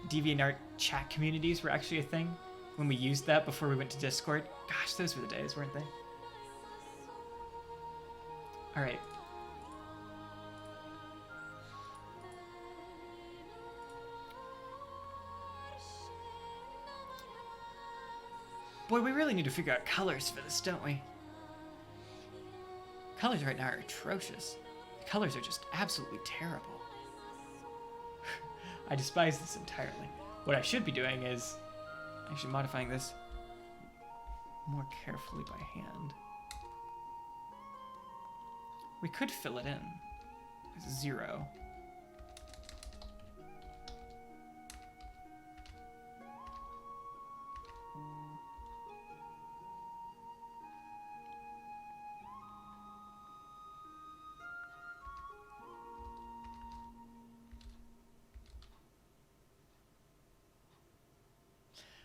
DeviantArt chat communities were actually a thing. When we used that before we went to Discord. Gosh, those were the days, weren't they? All right. Boy, we really need to figure out colors for this, don't we? Colors right now are atrocious. The colors are just absolutely terrible. I despise this entirely. What I should be doing is actually modifying this more carefully by hand. We could fill it in as 0.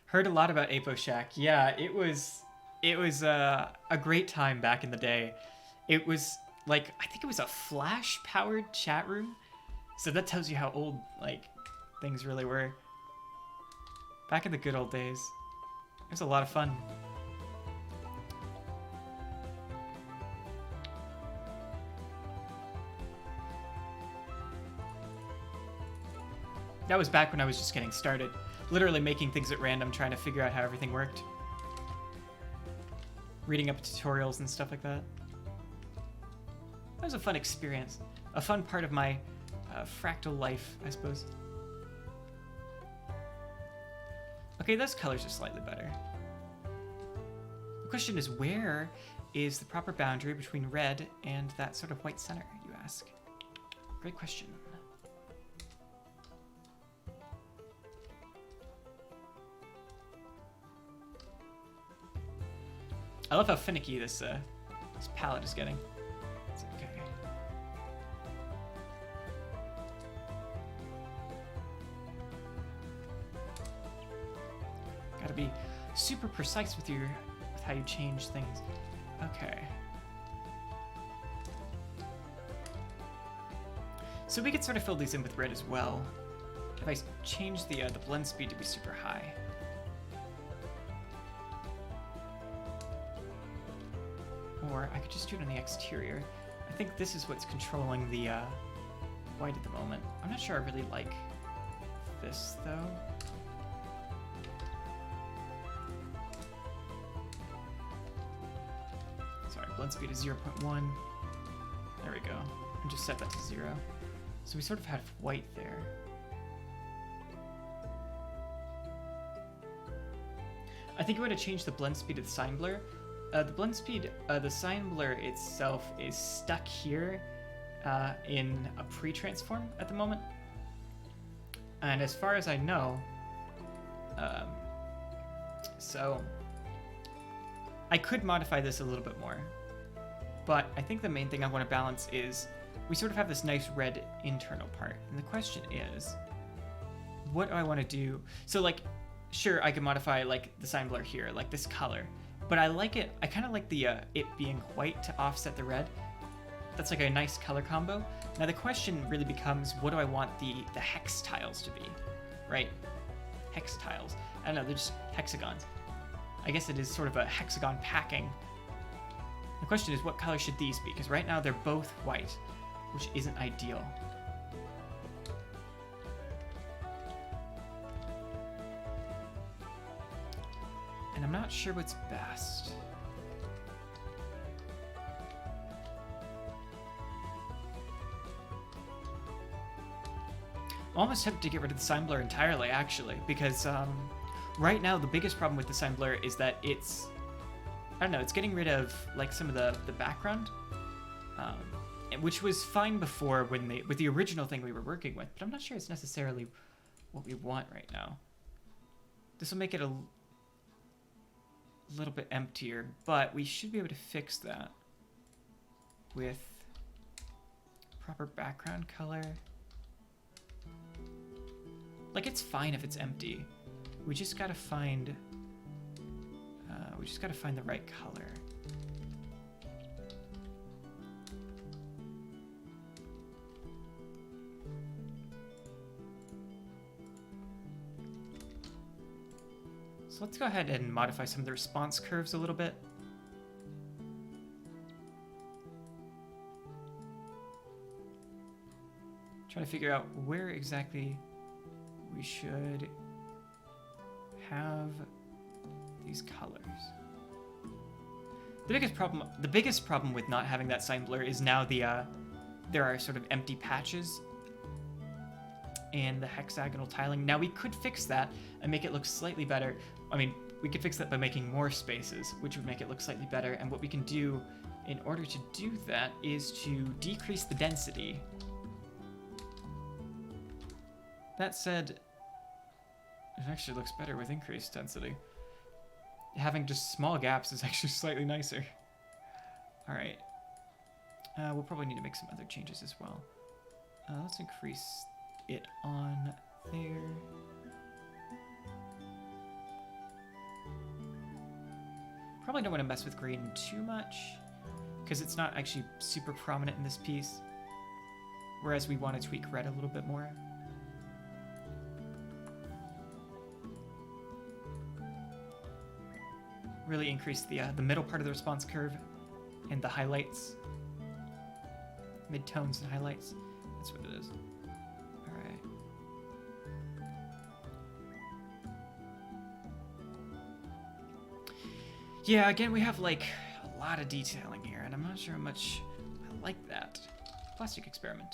Heard a lot about Apo Shack. Yeah, it was a great time back in the day. It was like, I think it was a Flash-powered chat room. So that tells you how old like things really were. Back in the good old days. It was a lot of fun. That was back when I was just getting started. Literally making things at random, trying to figure out how everything worked. reading up tutorials and stuff like that. That was a fun experience. A fun part of my fractal life, I suppose. Okay, those colors are slightly better. The question is, where is the proper boundary between red and that sort of white center, you ask? Great question. I love how finicky this palette is getting. It's okay. Gotta be super precise with how you change things. Okay. So we could sort of fill these in with red as well. If I change the blend speed to be super high. Or I could just do it on the exterior. I think this is what's controlling the white at the moment. I'm not sure I really like this though. Sorry, blend speed is 0.1. There we go. And just set that to 0. So we sort of have white there. I think we're going to change the blend speed of the sign blur. The blend speed, the sign blur itself is stuck here in a pre-transform at the moment. And as far as I know, so I could modify this a little bit more. But I think the main thing I want to balance is we sort of have this nice red internal part. And the question is, what do I want to do? So like, sure, I could modify like the sign blur here, like this color. But I like it, I kind of like the it being white to offset the red. That's like a nice color combo. Now the question really becomes, what do I want the hex tiles to be, right? Hex tiles. I don't know, they're just hexagons. I guess it is sort of a hexagon packing. The question is, what color should these be? Because right now they're both white, which isn't ideal. And I'm not sure what's best. I'm almost tempted to get rid of the sign blur entirely, actually, because right now the biggest problem with the sign blur is that it's, I don't know, it's getting rid of like some of the background, which was fine before with the original thing we were working with, but I'm not sure it's necessarily what we want right now. This will make it a little bit emptier, but we should be able to fix that with proper background color. Like, it's fine if it's empty. We just gotta find the right color. So let's go ahead and modify some of the response curves a little bit. Trying to figure out where exactly we should have these colors. The biggest problem with not having that sign blur is now there are sort of empty patches in the hexagonal tiling. Now we could fix that and make it look slightly better. I mean, we could fix that by making more spaces, which would make it look slightly better. And what we can do in order to do that is to decrease the density. That said, it actually looks better with increased density. Having just small gaps is actually slightly nicer. All right. We'll probably need to make some other changes as well. Let's increase it on there. Probably don't want to mess with green too much because it's not actually super prominent in this piece. Whereas we want to tweak red a little bit more. Really increase the middle part of the response curve and the highlights. Mid-tones and highlights. That's what it is. All right. Yeah, again, we have like a lot of detailing here, and I'm not sure how much I like that. Plastic experiment.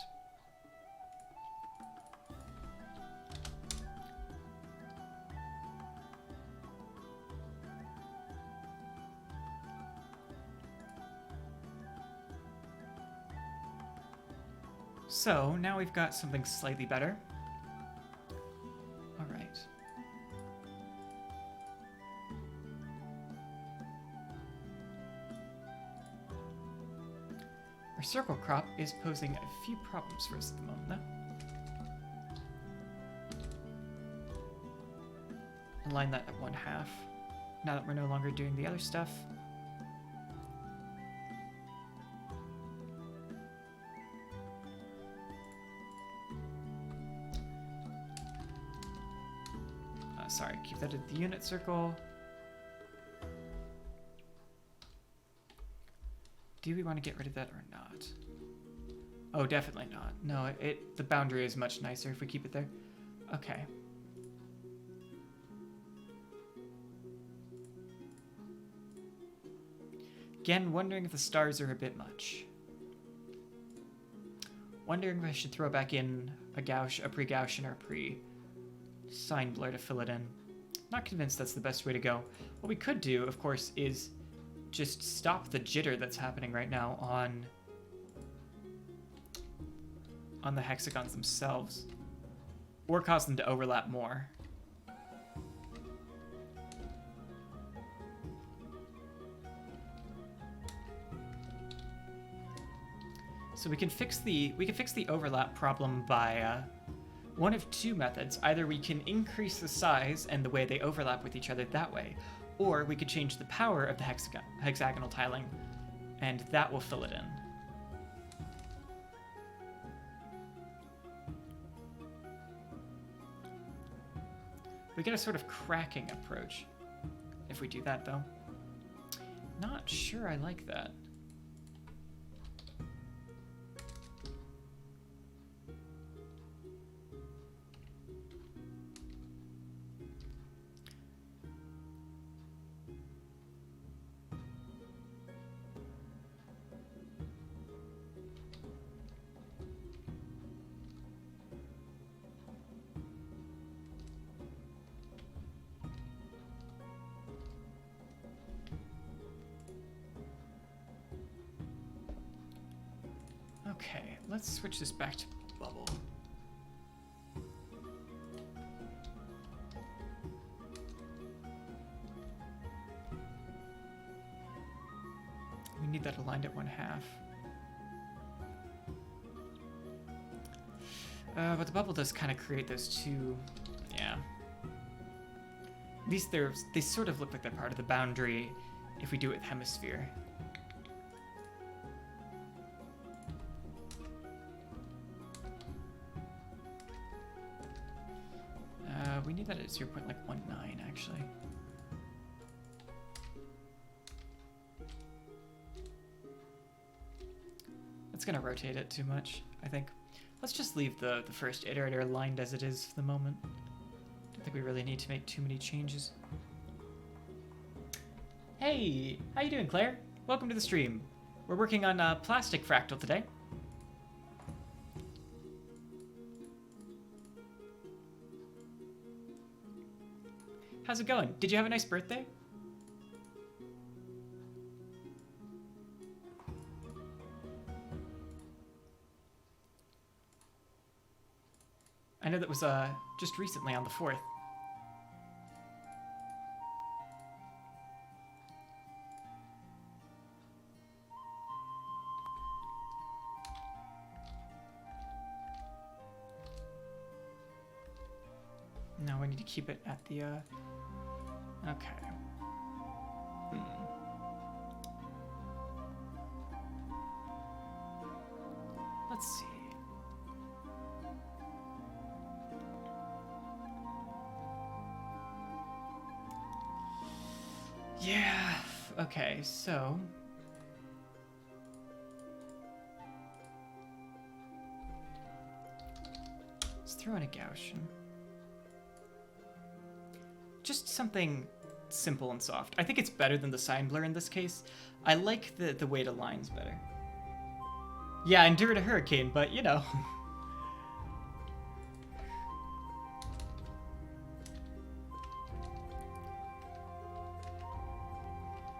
So, now we've got something slightly better. Alright. Our circle crop is posing a few problems for us at the moment, though. Align that at 1/2, now that we're no longer doing the other stuff. Sorry, keep that at the unit circle. Do we want to get rid of that or not? Oh, definitely not. No, the boundary is much nicer if we keep it there. Okay. Again, wondering if the stars are a bit much. Wondering if I should throw back in a pre-Gaussian or a pre-sign blur to fill it in. Not convinced that's the best way to go. What we could do, of course, is just stop the jitter that's happening right now on the hexagons themselves, or cause them to overlap more. So we can fix the overlap problem by one of two methods. Either we can increase the size and the way they overlap with each other that way, or we could change the power of the hexagonal tiling, and that will fill it in. We get a sort of cracking approach if we do that, though. Not sure I like that. Okay, let's switch this back to bubble. We need that aligned at 1/2. But the bubble does kind of create those two, yeah. At least they sort of look like they're part of the boundary if we do it with hemisphere. We need that at 0.19 actually. That's gonna rotate it too much, I think. Let's just leave the first iterator aligned as it is for the moment. Don't think we really need to make too many changes. Hey, how you doing, Claire? Welcome to the stream. We're working on a plastic fractal today. How's it going? Did you have a nice birthday? I know that was just recently on the 4th. Now we need to keep it at the okay. Let's see. Yeah, okay, so let's throw in a Gaussian. Just something simple and soft. I think it's better than the sign blur in this case. I like the way it aligns better. Yeah, endured a hurricane, but you know.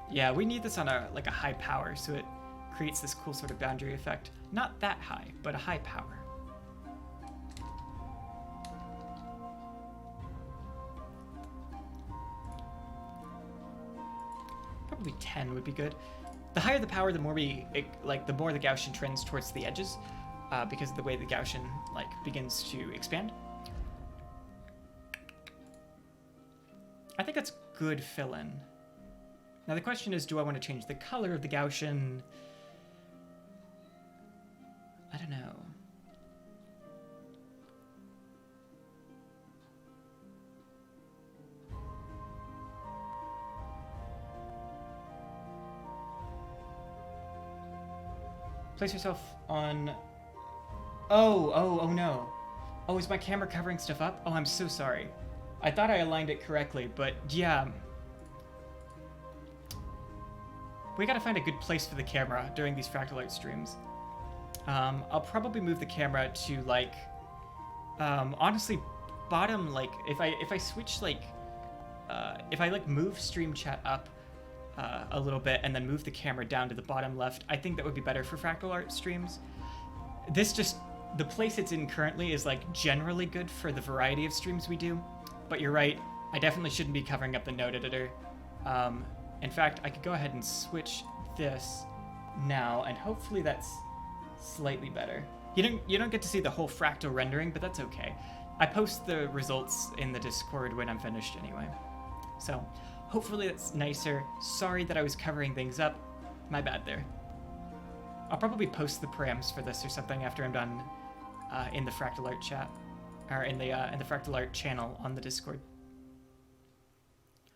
Yeah, we need this on a high power, so it creates this cool sort of boundary effect. Not that high, but a high power. Probably 10 would be good. The higher the power, the more the more the Gaussian trends towards the edges, because of the way the Gaussian begins to expand. I think that's good fill-in. Now the question is, do I want to change the color of the Gaussian? I don't know. Place yourself on... Oh no. Oh, is my camera covering stuff up? Oh, I'm so sorry. I thought I aligned it correctly, but yeah. We gotta find a good place for the camera during these Fractal Art streams. I'll probably move the camera to honestly, bottom, if I switch if I move stream chat up a little bit and then move the camera down to the bottom left, I think that would be better for Fractal Art streams. The place it's in currently is generally good for the variety of streams we do, but you're right, I definitely shouldn't be covering up the node editor. In fact, I could go ahead and switch this now, and hopefully that's slightly better. You don't get to see the whole fractal rendering, but that's okay. I post the results in the Discord when I'm finished anyway. So hopefully that's nicer. Sorry that I was covering things up. My bad there. I'll probably post the params for this or something after I'm done in the Fractal Art chat, or in the Fractal Art channel on the Discord.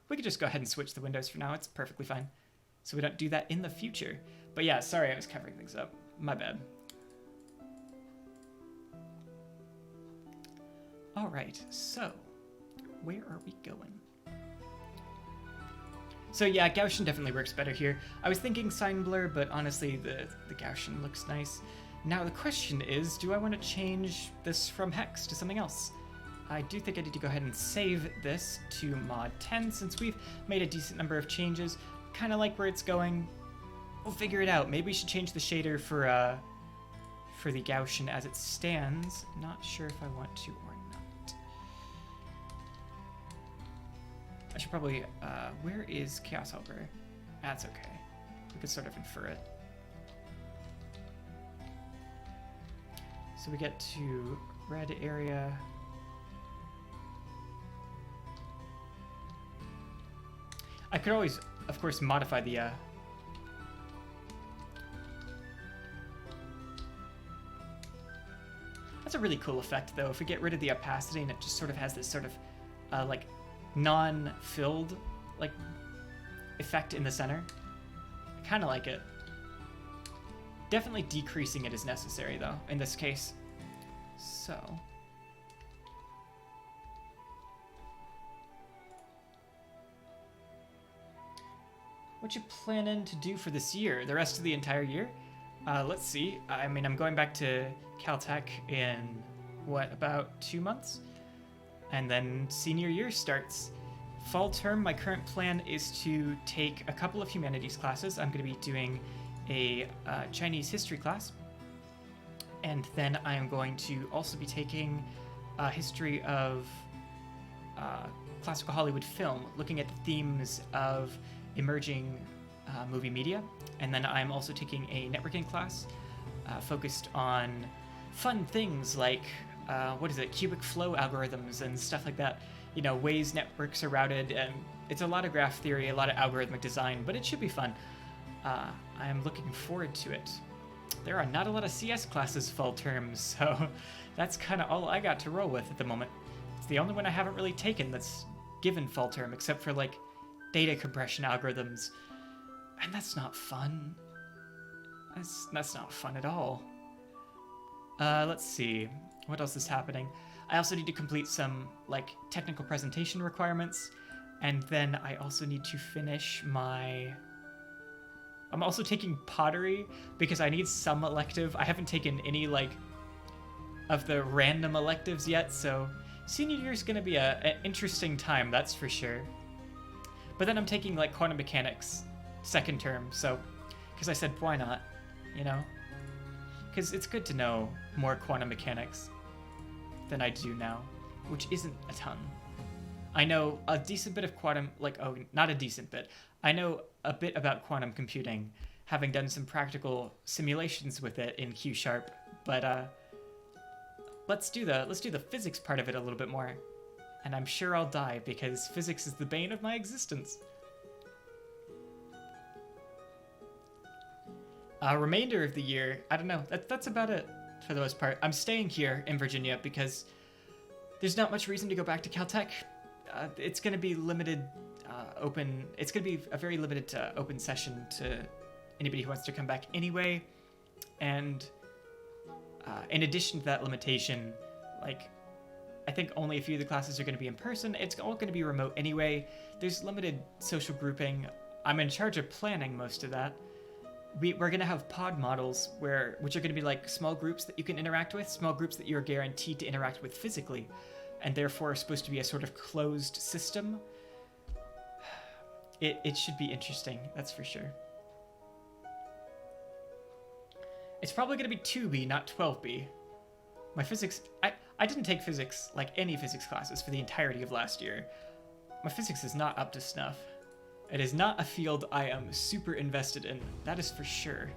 We could just go ahead and switch the windows for now. It's perfectly fine. So we don't do that in the future. But yeah, sorry I was covering things up. My bad. All right, so where are we going? So yeah, Gaussian definitely works better here. I was thinking sign blur, but honestly, the Gaussian looks nice. Now the question is, do I want to change this from hex to something else? I do think I need to go ahead and save this to mod 10 since we've made a decent number of changes. Kind of like where it's going. We'll figure it out. Maybe we should change the shader for the Gaussian as it stands. Not sure if I want to or not. I should probably, where is Chaos Helper? That's okay. We could sort of infer it. So we get to red area. I could always, of course, modify the, That's a really cool effect, though. If we get rid of the opacity and it just sort of has this sort of, non-filled, effect in the center. I kind of like it. Definitely decreasing it is necessary, though, in this case. So... what you planning to do for this year? The rest of the entire year? Let's see. I mean, I'm going back to Caltech in, what, about 2 months? And then senior year starts. Fall term, my current plan is to take a couple of humanities classes. I'm going to be doing a Chinese history class. And then I am going to also be taking a history of classical Hollywood film, looking at the themes of emerging movie media. And then I'm also taking a networking class focused on fun things like, cubic flow algorithms and stuff like that. You know, ways networks are routed. And it's a lot of graph theory, a lot of algorithmic design, but it should be fun. I'm looking forward to it. There are not a lot of CS classes fall term, so that's kind of all I got to roll with at the moment. It's the only one I haven't really taken that's given fall term, except for data compression algorithms, and that's not fun. That's not fun at all. Let's see, what else is happening? I also need to complete some technical presentation requirements, And then I also need to finish my... I'm also taking pottery because I need some elective. I haven't taken any, like, of the random electives yet, so senior year is going to be an interesting time, that's for sure. But then I'm taking, like, quantum mechanics second term, so... Because I said, why not? You know? Because it's good to know more quantum mechanics than I do now, which isn't a ton. I know a decent bit of quantum, like, oh, not a decent bit. I know a bit about quantum computing, having done some practical simulations with it in Q#, but let's do the physics part of it a little bit more. And I'm sure I'll die because physics is the bane of my existence. Remainder of the year, I don't know, that's about it for the most part. I'm staying here in Virginia because there's not much reason to go back to Caltech. It's going to be limited open. It's going to be a very limited open session to anybody who wants to come back anyway. And in addition to that limitation, like, I think only a few of the classes are going to be in person. It's all going to be remote anyway. There's limited social grouping. I'm in charge of planning most of that. We're going to have pod models which are going to be like small groups that you can interact with, small groups that you're guaranteed to interact with physically, and therefore are supposed to be a sort of closed system. It should be interesting, that's for sure. It's probably going to be 2B, not 12B. My physics... I didn't take physics, like any physics classes, for the entirety of last year. My physics is not up to snuff. It is not a field I am super invested in, that is for sure.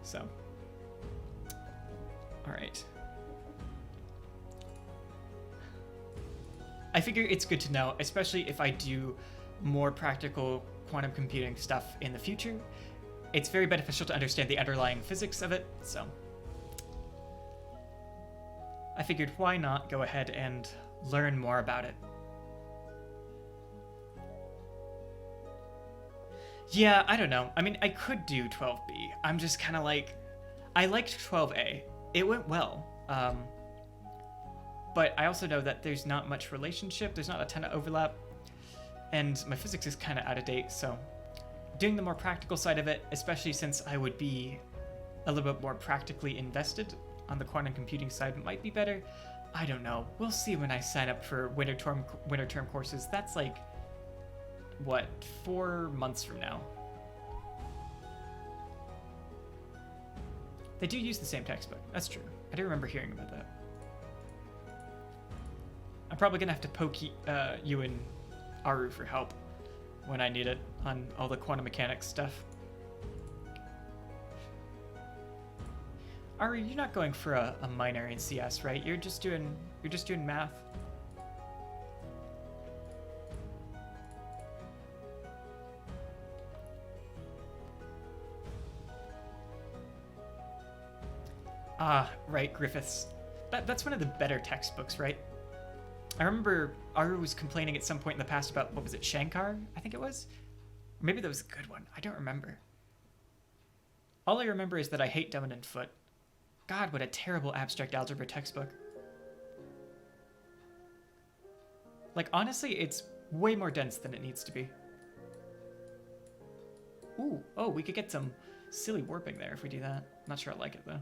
So. Alright. I figure it's good to know, especially if I do more practical quantum computing stuff in the future. It's very beneficial to understand the underlying physics of it, so. I figured why not go ahead and learn more about it. Yeah, I don't know. I mean, I could do 12B. I'm just kind of like... I liked 12A. It went well. But I also know that there's not much relationship. There's not a ton of overlap. And my physics is kind of out of date, so... Doing the more practical side of it, especially since I would be a little bit more practically invested on the quantum computing side, might be better. I don't know. We'll see when I sign up for winter term courses. That's like... what, 4 months from now. They do use the same textbook. That's true. I do remember hearing about that. I'm probably gonna have to poke you and Aru for help when I need it on all the quantum mechanics stuff. Aru, you're not going for a minor in CS, right? You're just doing math. Ah, right, Griffiths. That's one of the better textbooks, right? I remember Aru was complaining at some point in the past about, what was it, Shankar? I think it was? Or maybe that was a good one. I don't remember. All I remember is that I hate Dominant Foot. God, what a terrible abstract algebra textbook. Like, honestly, it's way more dense than it needs to be. Ooh, oh, we could get some silly warping there if we do that. Not sure I like it, though.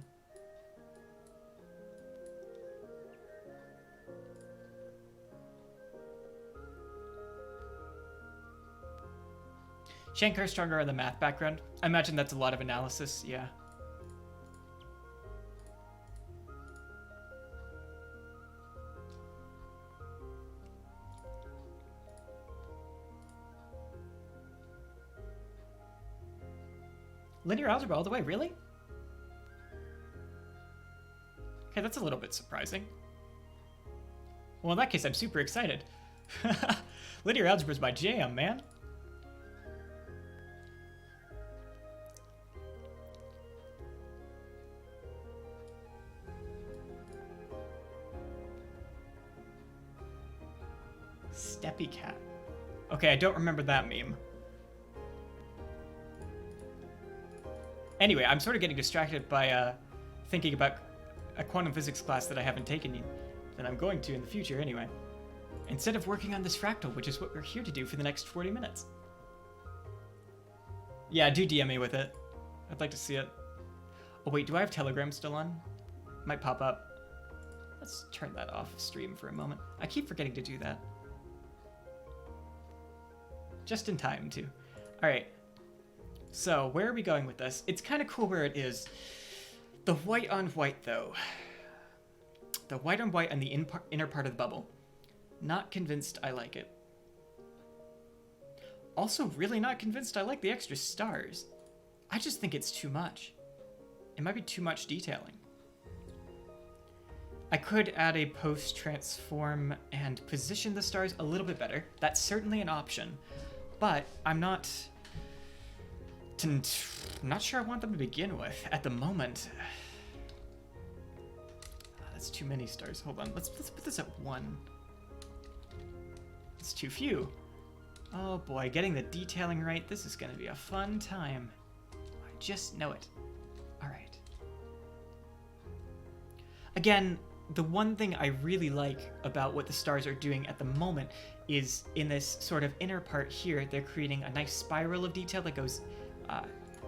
Shankar's stronger on the math background. I imagine that's a lot of analysis, yeah. Linear algebra all the way, really? Okay, that's a little bit surprising. Well, in that case, I'm super excited. Linear algebra is my jam, man. Steppy cat. Okay, I don't remember that meme. Anyway, I'm sort of getting distracted by thinking about a quantum physics class that I haven't taken, that I'm going to in the future anyway. instead of working on this fractal, which is what we're here to do for the next 40 minutes. Yeah, do DM me with it. I'd like to see it. Oh wait, do I have Telegram still on? Might pop up. Let's turn that off stream for a moment. I keep forgetting to do that. Just in time, too. Alright. So, where are we going with this? It's kind of cool where it is. The white on white, though. The white on white on the inner part of the bubble. Not convinced I like it. Also, really not convinced I like the extra stars. I just think it's too much. It might be too much detailing. I could add a post-transform and position the stars a little bit better. That's certainly an option. But I'm not sure I want them to begin with at the moment. That's too many stars. Hold on. Let's put this at 1. It's too few. Oh boy, getting the detailing right. This is going to be a fun time. I just know it. All right. Again, the one thing I really like about what the stars are doing at the moment is in this sort of inner part here, they're creating a nice spiral of detail that goes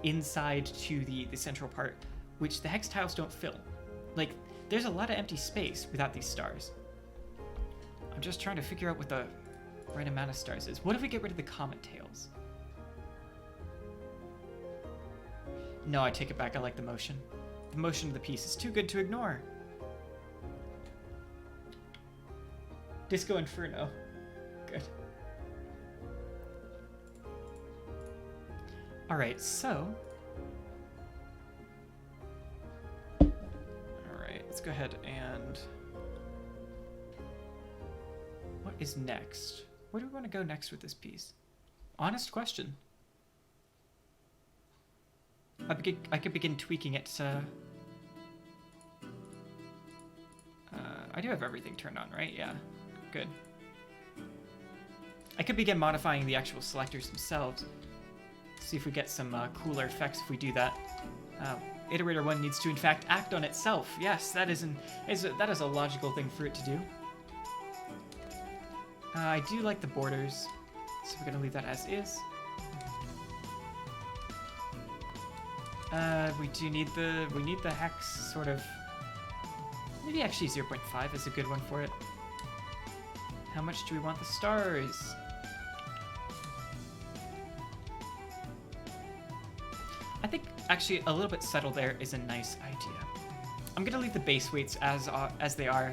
inside to the central part, which the hex tiles don't fill. Like, there's a lot of empty space without these stars. I'm just trying to figure out what the right amount of stars is. What if we get rid of the comet tails? No, I take it back. I like the motion. The motion of the piece is too good to ignore. Disco Inferno. Good. Alright, so... Alright, let's go ahead and... What is next? Where do we want to go next with this piece? Honest question. I could begin tweaking it. I do have everything turned on, right? Yeah. Good. I could begin modifying the actual selectors themselves. See if we get some cooler effects if we do that. Iterator 1 needs to, in fact, act on itself. Yes, that is a logical thing for it to do. I do like the borders, so we're gonna leave that as is. We need the hex sort of. Maybe actually 0.5 is a good one for it. How much do we want the stars? I think actually a little bit subtle there is a nice idea. I'm gonna leave the base weights as they are,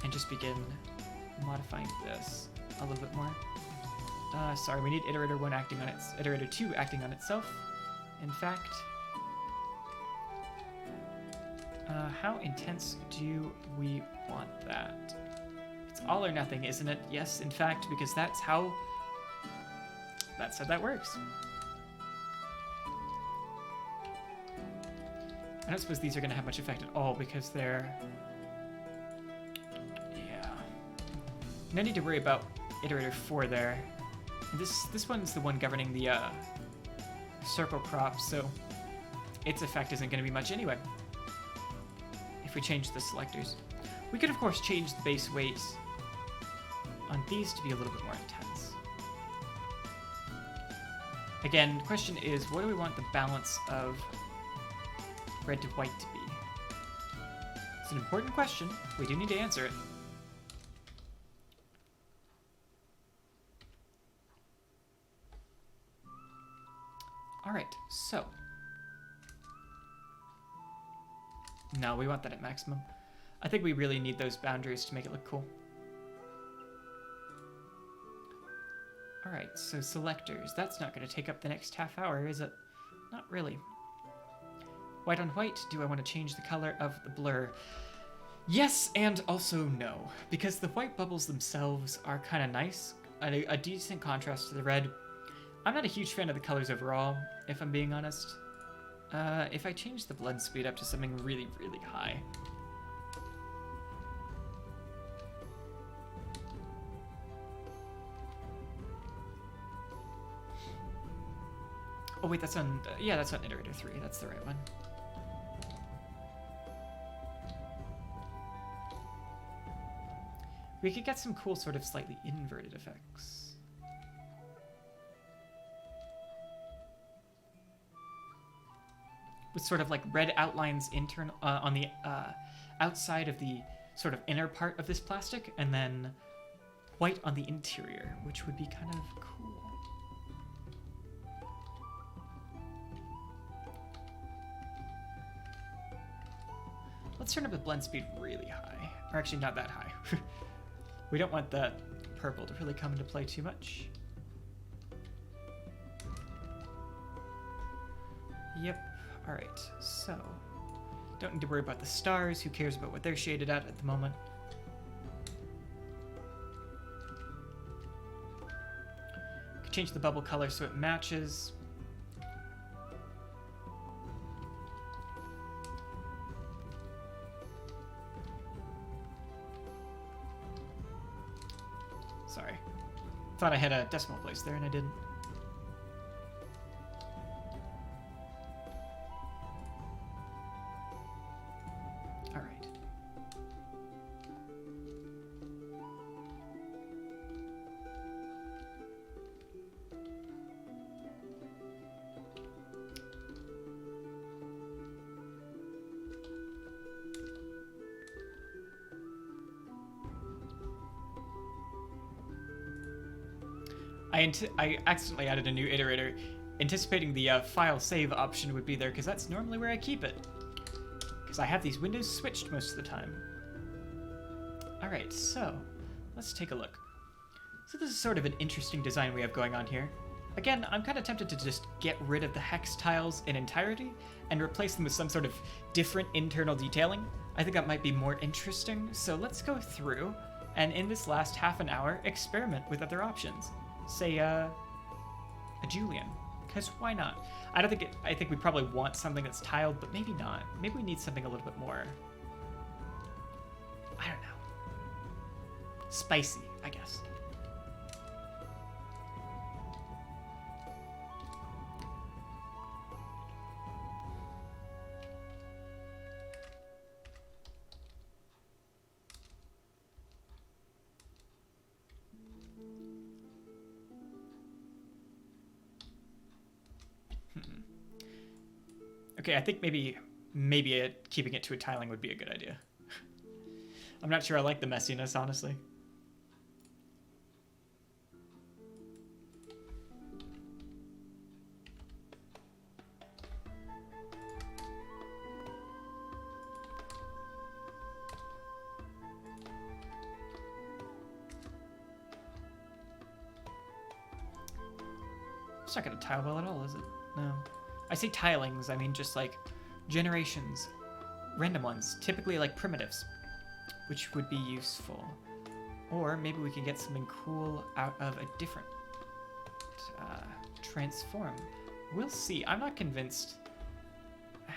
and just begin modifying this a little bit more. Sorry, we need iterator 1 acting on its iterator 2 acting on itself. In fact, how intense do we want that? It's all or nothing, isn't it? Yes, in fact, because that's how that works. I don't suppose these are going to have much effect at all because they're... Yeah. No need to worry about iterator 4 there. This one's the one governing the circle crop, so its effect isn't going to be much anyway. If we change the selectors. We could, of course, change the base weights on these to be a little bit more intense. Again, the question is, what do we want the balance of red to white to be? It's an important question. We do need to answer it. Alright, so. No, we want that at maximum. I think we really need those boundaries to make it look cool. Alright, so selectors. That's not going to take up the next half hour, is it? Not really. White on white, do I want to change the color of the blur? Yes, and also no. Because the white bubbles themselves are kind of nice. A decent contrast to the red. I'm not a huge fan of the colors overall, if I'm being honest. If I change the blend speed up to something really, really high. Oh wait, that's on, yeah, that's on iterator 3, that's the right one. We could get some cool sort of slightly inverted effects. With sort of like red outlines internal on the outside of the sort of inner part of this plastic, and then white on the interior, which would be kind of cool. Let's turn up the blend speed really high. Or actually not that high. We don't want that purple to really come into play too much. Yep. Alright, so don't need to worry about the stars. Who cares about what they're shaded at the moment? Could change the bubble color so it matches. Sorry. Thought I had a decimal place there and I didn't. Alright. I accidentally added a new iterator, anticipating the file save option would be there, because that's normally where I keep it. Because I have these windows switched most of the time. Alright, so let's take a look. So this is sort of an interesting design we have going on here. Again, I'm kind of tempted to just get rid of the hex tiles in entirety and replace them with some sort of different internal detailing. I think that might be more interesting, so let's go through and in this last half an hour, experiment with other options. Say, a Julian, because why not? I think we probably want something that's tiled, but maybe not. Maybe we need something a little bit more, I don't know, spicy, I guess. Okay, I think maybe keeping it to a tiling would be a good idea. I'm not sure I like the messiness, honestly. It's not going to tile well at all, is it? No. I say tilings, I mean just like generations, random ones, typically like primitives, which would be useful. Or maybe we can get something cool out of a different transform. We'll see. I'm not convinced.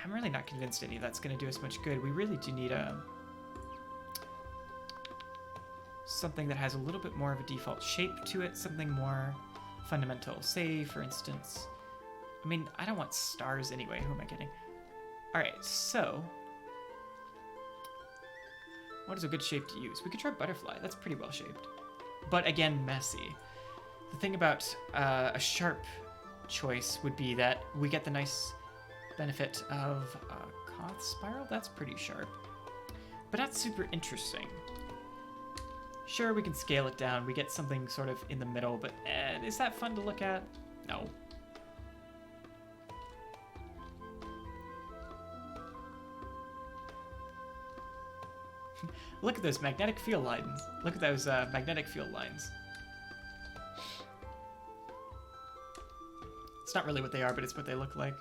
I'm really not convinced any of that's going to do us much good. We really do need something that has a little bit more of a default shape to it, something more fundamental. Say, for instance, I mean, I don't want stars anyway. Who am I kidding? All right, so what is a good shape to use? We could try butterfly. That's pretty well shaped, but again, messy. The thing about a sharp choice would be that we get the nice benefit of Koth spiral. That's pretty sharp, but not super interesting. Sure, we can scale it down. We get something sort of in the middle, but is that fun to look at? No. Look at those magnetic field lines. Look at those magnetic field lines. It's not really what they are, but it's what they look like.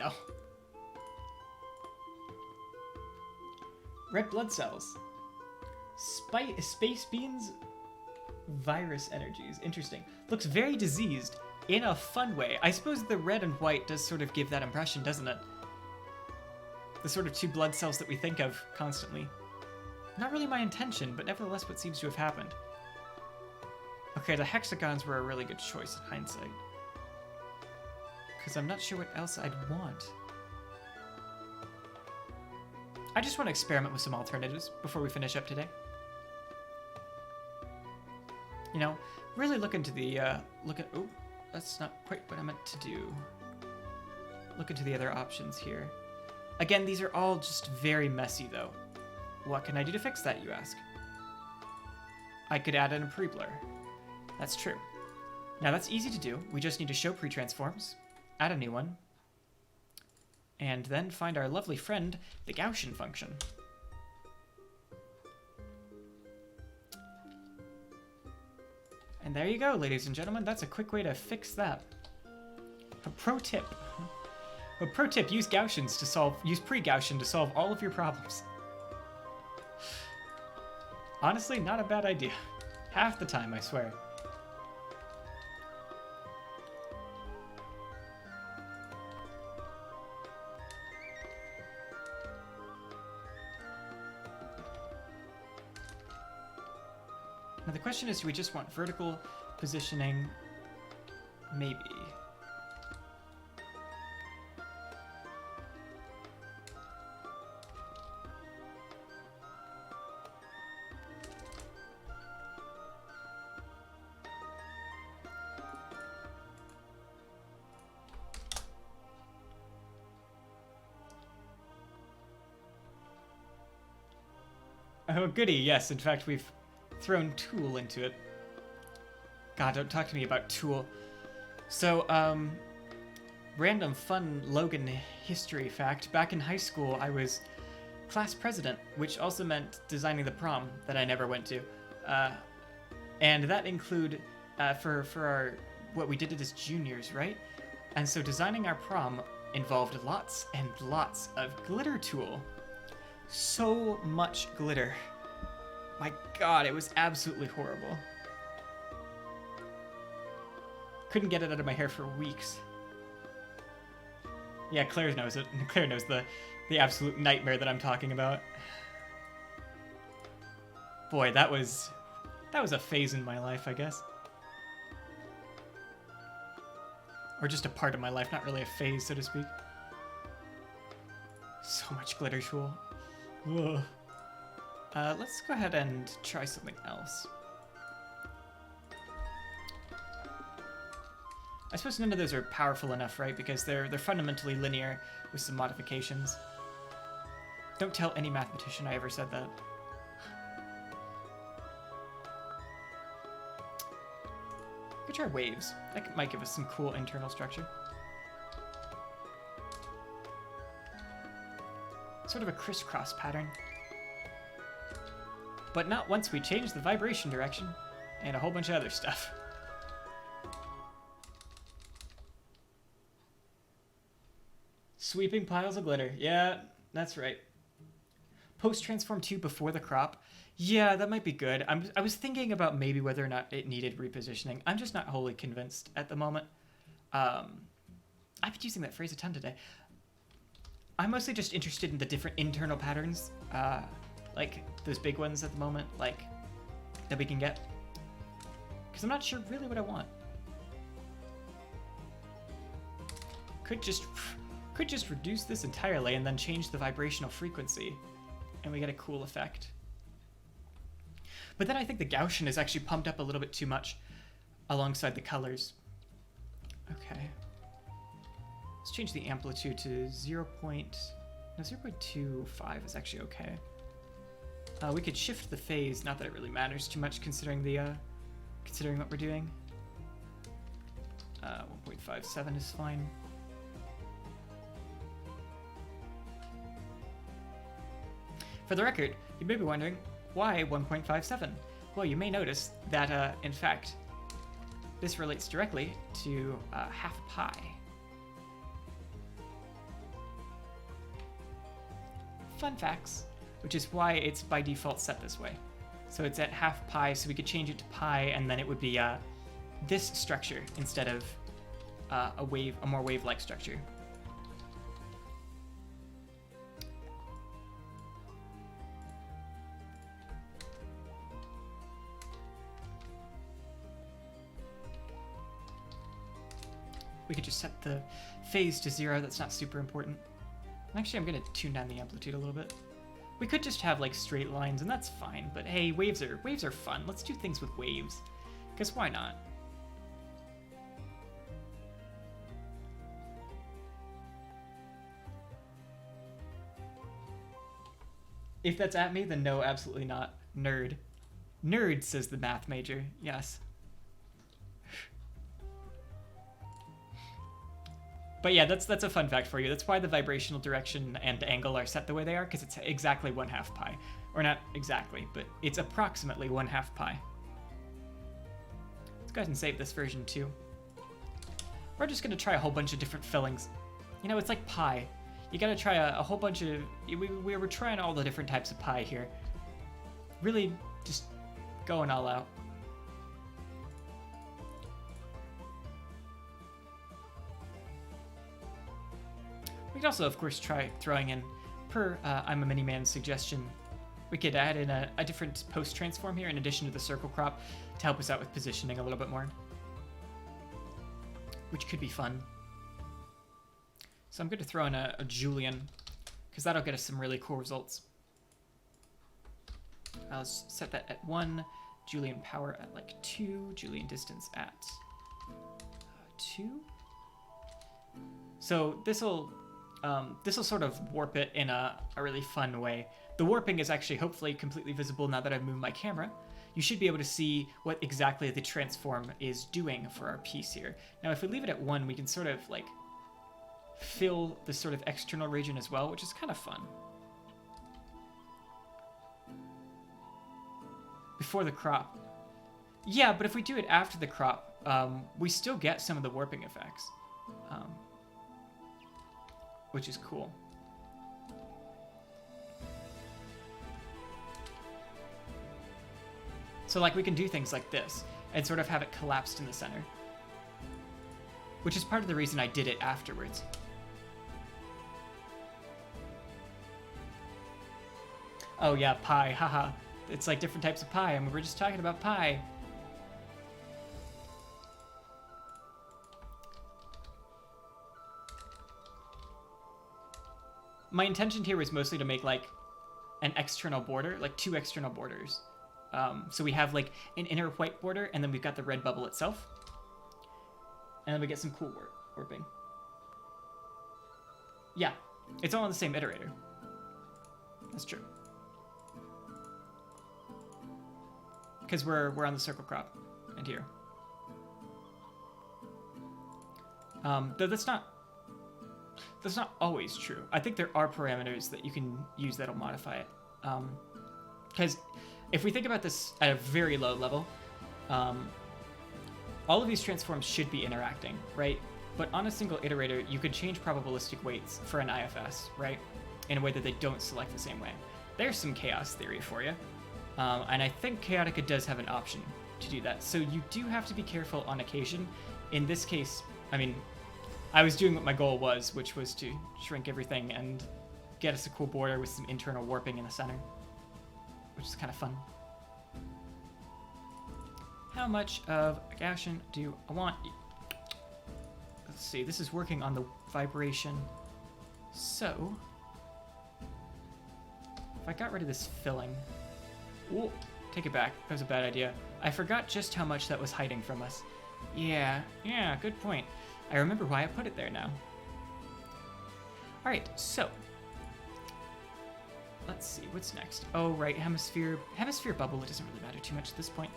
No. Red blood cells. Space beans. Virus energies. Interesting. Looks very diseased. In a fun way. I suppose the red and white does sort of give that impression, doesn't it? The sort of two blood cells that we think of constantly. Not really my intention, but nevertheless what seems to have happened. Okay, the hexagons were a really good choice in hindsight. Because I'm not sure what else I'd want. I just want to experiment with some alternatives before we finish up today. You know, really look into the, oh, that's not quite what I meant to do. Look into the other options here. Again, these are all just very messy, though. What can I do to fix that, you ask? I could add in a pre-blur. That's true. Now, that's easy to do. We just need to show pre-transforms, add a new one, and then find our lovely friend, the Gaussian function. And there you go, ladies and gentlemen. That's a quick way to fix that. A pro tip. Use Gaussians to solve, use pre-Gaussian to solve all of your problems. Honestly, not a bad idea. Half the time, I swear. Now the question is, do we just want vertical positioning? Maybe. Oh, goody, yes. In fact, we've thrown Tool into it. God, don't talk to me about Tool. So, random fun Logan history fact. Back in high school, I was class president, which also meant designing the prom that I never went to. And that include, for our, what we did it as juniors, right? And so designing our prom involved lots and lots of glitter Tool. So much glitter. My God, it was absolutely horrible. Couldn't get it out of my hair for weeks. Yeah, Claire knows it. Claire knows the absolute nightmare that I'm talking about. Boy, that was a phase in my life, I guess. Or just a part of my life, not really a phase, so to speak. So much glitter Tool. Ugh. Let's go ahead and try something else. I suppose none of those are powerful enough, right? Because they're fundamentally linear with some modifications. Don't tell any mathematician I ever said that. Could try waves. That might give us some cool internal structure. Sort of a crisscross pattern. But not once we change the vibration direction and a whole bunch of other stuff. Sweeping piles of glitter. Yeah, that's right. Post-transform 2 before the crop. Yeah, that might be good. I was thinking about maybe whether or not it needed repositioning. I'm just not wholly convinced at the moment. I've been using that phrase a ton today. I'm mostly just interested in the different internal patterns, like those big ones at the moment, like that we can get. Because I'm not sure really what I want. Could just reduce this entirely and then change the vibrational frequency, and we get a cool effect. But then I think the Gaussian is actually pumped up a little bit too much alongside the colors. Okay. Let's change the amplitude to 0.25 is actually okay. We could shift the phase, not that it really matters too much considering considering what we're doing. 1.57 is fine. For the record, you may be wondering, why 1.57? Well, you may notice that, in fact, this relates directly to half pi. Fun facts, which is why it's by default set this way. So it's at half pi, so we could change it to pi, and then it would be this structure instead of a more wave-like structure. We could just set the phase to 0. That's not super important. Actually, I'm going to tune down the amplitude a little bit. We could just have like straight lines, and that's fine. But hey, waves are fun. Let's do things with waves, because why not? If that's at me, then no, absolutely not. Nerd. Nerd, says the math major. Yes. But yeah, that's a fun fact for you. That's why the vibrational direction and angle are set the way they are, because it's exactly 1/2 pi. Or not exactly, but it's approximately 1/2 pi. Let's go ahead and save this version too. We're just gonna try a whole bunch of different fillings. You know, it's like pie. You gotta try a whole bunch of... We were trying all the different types of pie here. Really just going all out. We could also, of course, try throwing in, per I'm a Mini-Man's suggestion, we could add in a different post-transform here in addition to the circle crop to help us out with positioning a little bit more. Which could be fun. So I'm going to throw in a Julian, because that'll get us some really cool results. I'll set that at 1, Julian power at like 2, Julian distance at 2. So this'll sort of warp it in a really fun way. The warping is actually hopefully completely visible now that I've moved my camera. You should be able to see what exactly the transform is doing for our piece here. Now if we leave it at 1, we can sort of like fill this sort of external region as well, which is kind of fun. Before the crop. Yeah, but if we do it after the crop, we still get some of the warping effects. Which is cool. So like we can do things like this and sort of have it collapsed in the center. Which is part of the reason I did it afterwards. Oh yeah, pie, haha. It's like different types of pie. I mean, we're just talking about pie. My intention here was mostly to make like an external border, like 2 external borders. So we have like an inner white border, and then we've got the red bubble itself. And then we get some cool warping. Yeah, it's all on the same iterator. That's true. Because we're on the circle crop and here. Though that's not always true. I think there are parameters that you can use that'll modify it. Because if we think about this at a very low level, all of these transforms should be interacting, right? But on a single iterator, you could change probabilistic weights for an IFS, right? In a way that they don't select the same way. There's some chaos theory for you. And I think Chaotica does have an option to do that. So you do have to be careful on occasion. In this case, I mean, I was doing what my goal was, which was to shrink everything and get us a cool border with some internal warping in the center, which is kind of fun. How much of a Gaussian do I want? Let's see, this is working on the vibration. So, if I got rid of this filling, ooh, take it back, that was a bad idea. I forgot just how much that was hiding from us. Yeah, good point. I remember why I put it there now. Alright, so. Let's see, what's next? Oh, right, hemisphere bubble, it doesn't really matter too much at this point.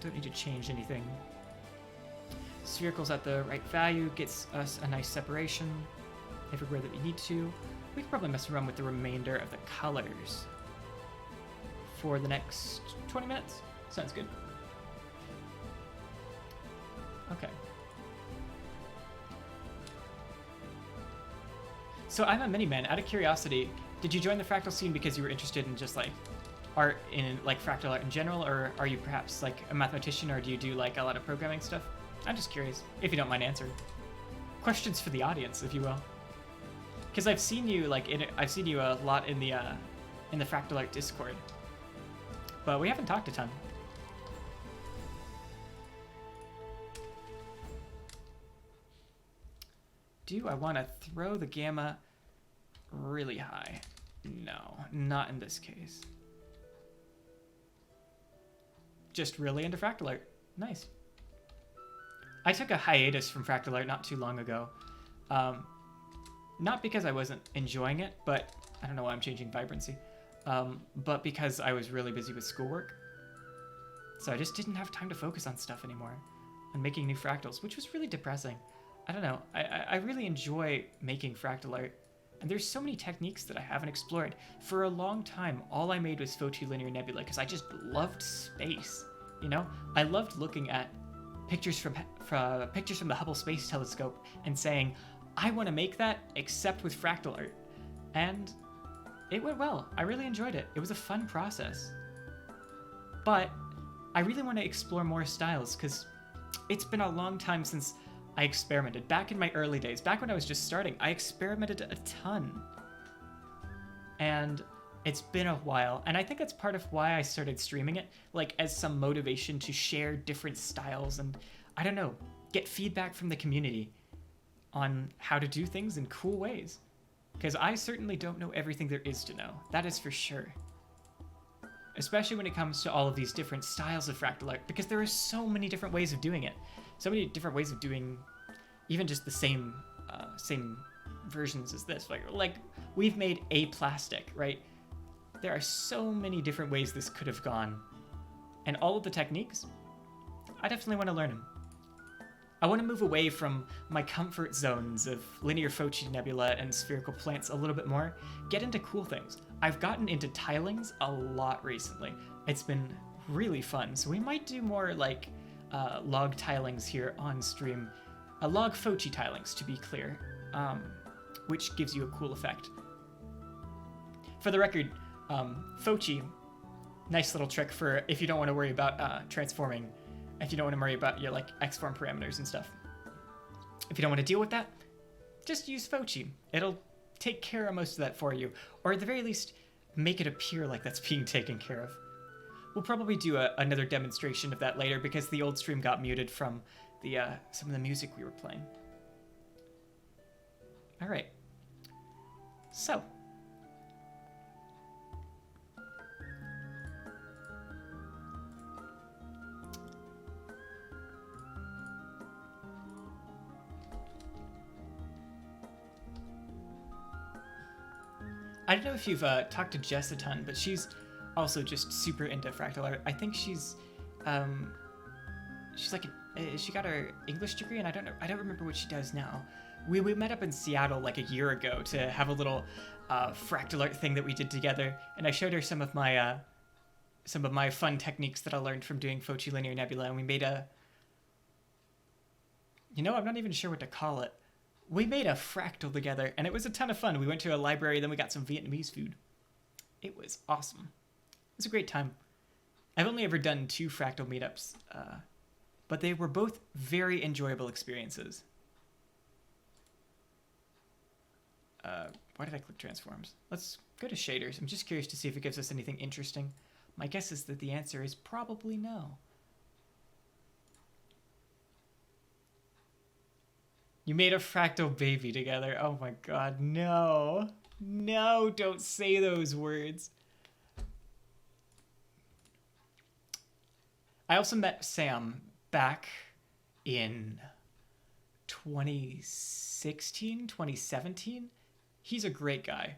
Don't need to change anything. Spherical's at the right value, gets us a nice separation everywhere that we need to. We could probably mess around with the remainder of the colors for the next 20 minutes. Sounds good. Okay. So I'm a Mini-Man. Out of curiosity, did you join the Fractal scene because you were interested in just like art in like Fractal art in general, or are you perhaps like a mathematician, or do you do like a lot of programming stuff? I'm just curious, if you don't mind answering. Questions for the audience, if you will. Because I've seen you like I've seen you a lot in the Fractal Art Discord, but we haven't talked a ton. Do I want to throw the gamma really high? No, not in this case. Just really into Fractal Art. Nice. I took a hiatus from Fractal Art not too long ago. Not because I wasn't enjoying it, but I don't know why I'm changing vibrancy. But because I was really busy with schoolwork. So I just didn't have time to focus on stuff anymore. On making new fractals, which was really depressing. I don't know. I really enjoy making Fractal Art. And there's so many techniques that I haven't explored. For a long time, all I made was photolinear nebula because I just loved space. You know? I loved looking at pictures from the Hubble Space Telescope and saying, I want to make that except with Fractal Art. And it went well. I really enjoyed it. It was a fun process. But I really want to explore more styles because it's been a long time since I experimented. Back in my early days, back when I was just starting, I experimented a ton. And it's been a while. And I think that's part of why I started streaming it, like as some motivation to share different styles and, I don't know, get feedback from the community on how to do things in cool ways. Because I certainly don't know everything there is to know. That is for sure. Especially when it comes to all of these different styles of Fractal Art, because there are so many different ways of doing it. So many different ways of doing even just the same versions as this. Like we've made a plastic, right? There are so many different ways this could have gone. And all of the techniques, I definitely want to learn them. I want to move away from my comfort zones of linear Foci nebula and spherical plants a little bit more, get into cool things. I've gotten into tilings a lot recently. It's been really fun. So we might do more like log tilings here on stream. Log Foci tilings, to be clear, which gives you a cool effect. For the record, Foci, nice little trick for if you don't want to worry about transforming, if you don't want to worry about your like X-form parameters and stuff. If you don't want to deal with that, just use Foci. It'll take care of most of that for you, or at the very least, make it appear like that's being taken care of. We'll probably do another demonstration of that later because the old stream got muted from the some of the music we were playing. All right. So. I don't know if you've talked to Jess a ton, but she's also just super into Fractal Art. I think she's like she got her English degree, and I don't remember what she does now. We met up in Seattle like a year ago to have a little Fractal Art thing that we did together, and I showed her some of my fun techniques that I learned from doing Foci linear nebula, and we made a, I'm not even sure what to call it. We made a fractal together, and it was a ton of fun. We went to a library, then we got some Vietnamese food. It was awesome. It was a great time. I've only ever done 2 fractal meetups, but they were both very enjoyable experiences. Why did I click transforms? Let's go to shaders. I'm just curious to see if it gives us anything interesting. My guess is that the answer is probably no. You made a fractal baby together. Oh my god, no. No, don't say those words. I also met Sam back in 2016, 2017. He's a great guy.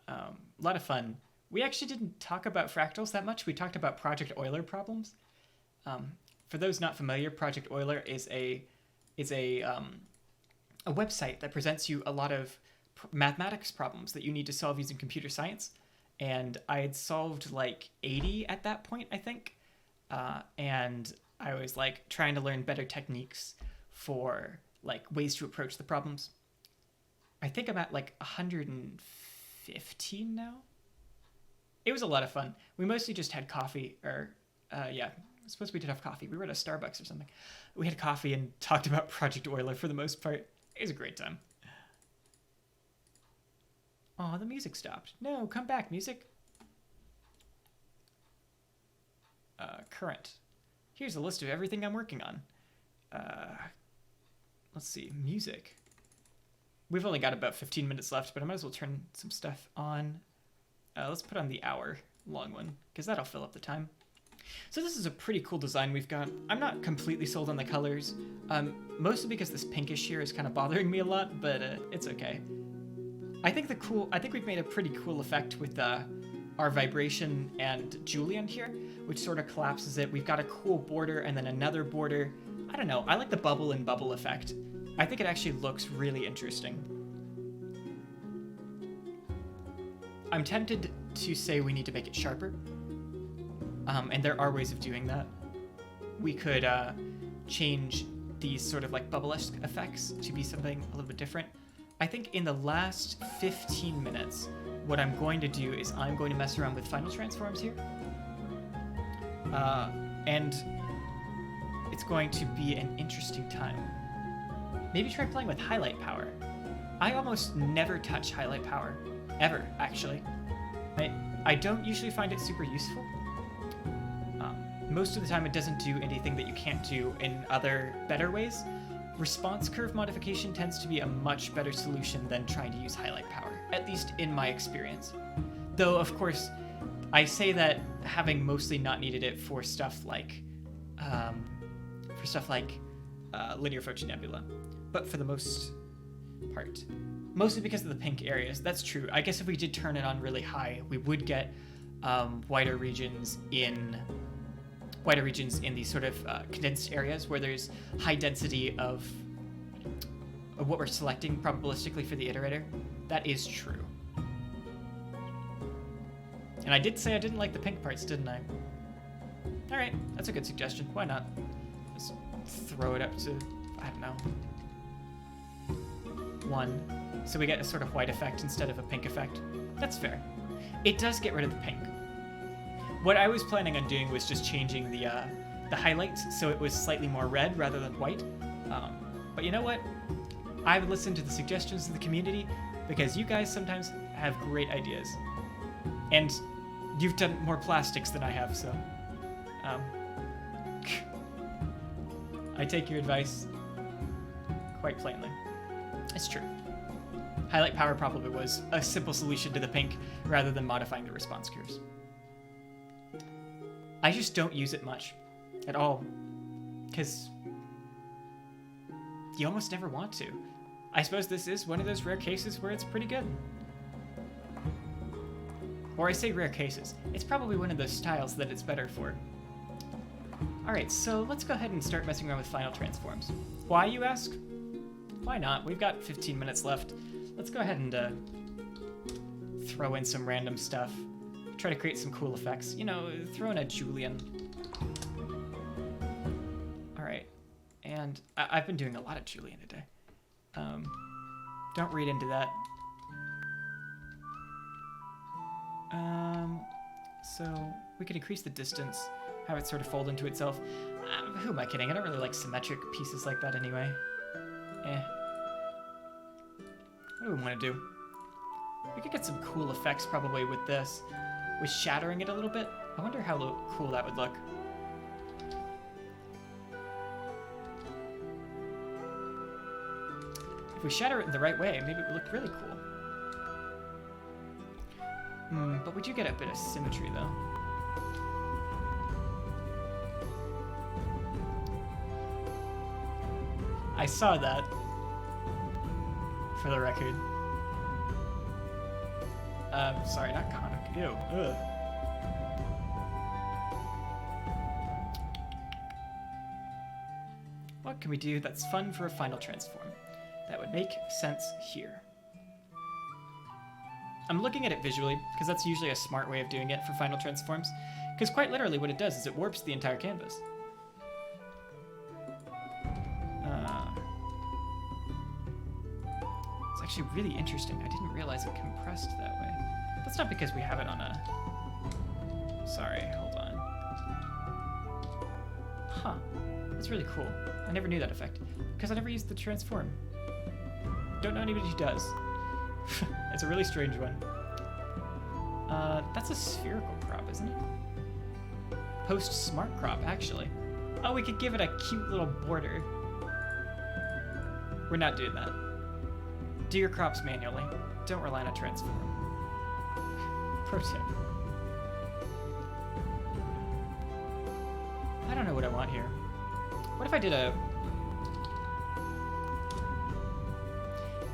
A lot of fun. We actually didn't talk about fractals that much. We talked about Project Euler problems. For those not familiar, Project Euler is a website that presents you a lot of mathematics problems that you need to solve using computer science. And I had solved like 80 at that point, I think. And I was like trying to learn better techniques for like ways to approach the problems. I think I'm at like 115 now. It was a lot of fun. We mostly just had coffee, or I suppose we did have coffee. We were at a Starbucks or something. We had coffee and talked about Project Euler for the most part. It was a great time. Oh, the music stopped. No, come back, music. Current. Here's a list of everything I'm working on. Let's see, music. We've only got about 15 minutes left, but I might as well turn some stuff on. Let's put on the hour long one, because that'll fill up the time. So this is a pretty cool design we've got. I'm not completely sold on the colors, mostly because this pinkish here is kind of bothering me a lot, but it's okay. I think we've made a pretty cool effect with our vibration and Julian here, which sort of collapses it. We've got a cool border and then another border. I don't know, I like the bubble and bubble effect. I think it actually looks really interesting. I'm tempted to say we need to make it sharper. And there are ways of doing that. We could change these sort of like bubble-esque effects to be something a little bit different. I think in the last 15 minutes, what I'm going to do is I'm going to mess around with final transforms here. And it's going to be an interesting time. Maybe try playing with highlight power. I almost never touch highlight power, ever, actually. I don't usually find it super useful. Most of the time it doesn't do anything that you can't do in other better ways. Response curve modification tends to be a much better solution than trying to use highlight power, at least in my experience. Though, of course, I say that having mostly not needed it for stuff like linear Photon Nebula, but for the most part, mostly because of the pink areas. That's true. I guess if we did turn it on really high, we would get wider regions in these sort of condensed areas where there's high density of what we're selecting probabilistically for the iterator. That is true. And I did say I didn't like the pink parts, didn't I? All right, that's a good suggestion. Why not? Let's throw it up to, I don't know, 1. So we get a sort of white effect instead of a pink effect. That's fair. It does get rid of the pink. What I was planning on doing was just changing the highlights so it was slightly more red rather than white. But you know what? I would listen to the suggestions of the community because you guys sometimes have great ideas. And you've done more plastics than I have, so I take your advice quite plainly. It's true. Highlight power probably was a simple solution to the pink rather than modifying the response curves. I just don't use it much at all, because you almost never want to. I suppose this is one of those rare cases where it's pretty good. Or I say rare cases. It's probably one of those styles that it's better for. Alright, so let's go ahead and start messing around with final transforms. Why, you ask? Why not? We've got 15 minutes left. Let's go ahead and throw in some random stuff. Try to create some cool effects. You know, throw in a Julian. Alright, and I've been doing a lot of Julian today. Don't read into that. So we could increase the distance, have it sort of fold into itself. Who am I kidding? I don't really like symmetric pieces like that anyway. What do we want to do? We could get some cool effects probably with this, with shattering it a little bit. I wonder how cool that would look. If we shatter it in the right way, maybe it would look really cool. But we do get a bit of symmetry, though. I saw that, for the record. Sorry, not comic. Ew. Ugh. What can we do that's fun for a final transform? That would make sense here. I'm looking at it visually, because that's usually a smart way of doing it for final transforms, because quite literally what it does is it warps the entire canvas. It's actually really interesting. I didn't realize it compressed that way. That's not because we have it on a... Sorry, hold on. Huh. That's really cool. I never knew that effect, because I never used the transform. Don't know anybody who does. It's a really strange one. That's a spherical crop, isn't it? Post-smart crop, actually. Oh, we could give it a cute little border. We're not doing that. Do your crops manually. Don't rely on a transform. Pro tip. I don't know what I want here. What if I did a...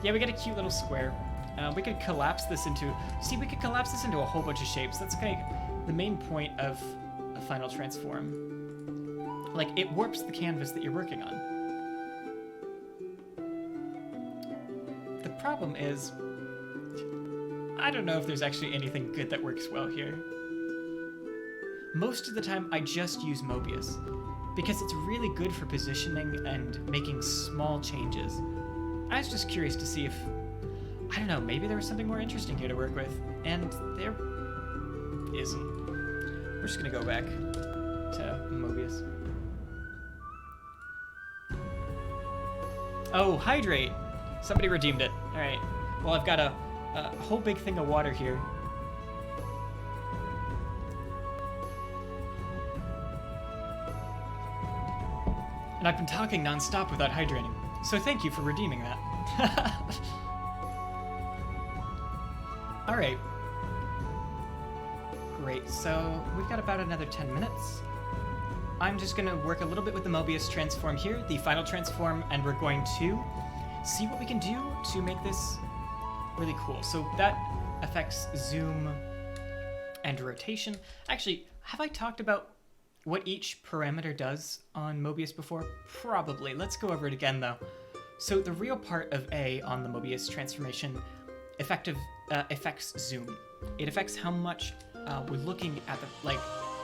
Yeah, we get a cute little square. We could collapse this into... See, we could collapse this into a whole bunch of shapes. That's kind of the main point of a final transform. Like, it warps the canvas that you're working on. The problem is... I don't know if there's actually anything good that works well here. Most of the time, I just use Mobius, because it's really good for positioning and making small changes. I was just curious to see if, I don't know, maybe there was something more interesting here to work with, and there isn't. We're just gonna go back to Mobius. Oh, hydrate! Somebody redeemed it. Alright. Well, I've got a whole big thing of water here. And I've been talking non-stop without hydrating, so thank you for redeeming that. Alright. Great, so we've got about another 10 minutes. I'm just gonna work a little bit with the Mobius Transform here, the final transform, and we're going to see what we can do to make this really cool. So that affects zoom and rotation. Actually, have I talked about what each parameter does on Mobius before? Probably. Let's go over it again, though. So the real part of A on the Mobius transformation affects zoom. It affects how much we're looking at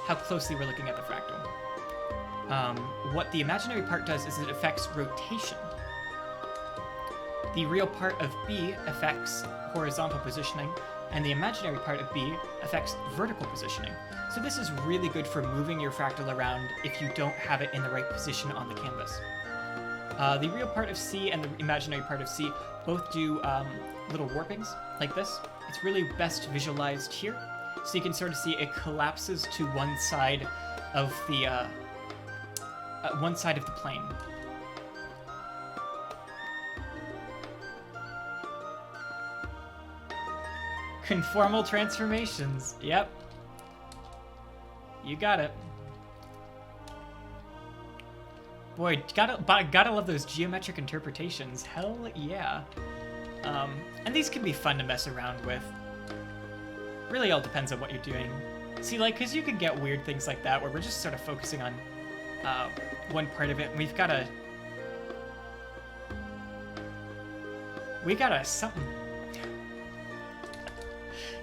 how closely we're looking at the fractal. What the imaginary part does is it affects rotation. The real part of B affects horizontal positioning, and the imaginary part of B affects vertical positioning. So this is really good for moving your fractal around if you don't have it in the right position on the canvas. The real part of C and the imaginary part of C both do little warpings like this. It's really best visualized here. So you can sort of see it collapses to one side of the plane. Conformal transformations. Yep. You got it. Boy, gotta love those geometric interpretations. Hell yeah. And these can be fun to mess around with. Really all depends on what you're doing. See, like, because you can get weird things like that where we're just sort of focusing on one part of it, and we've got a something.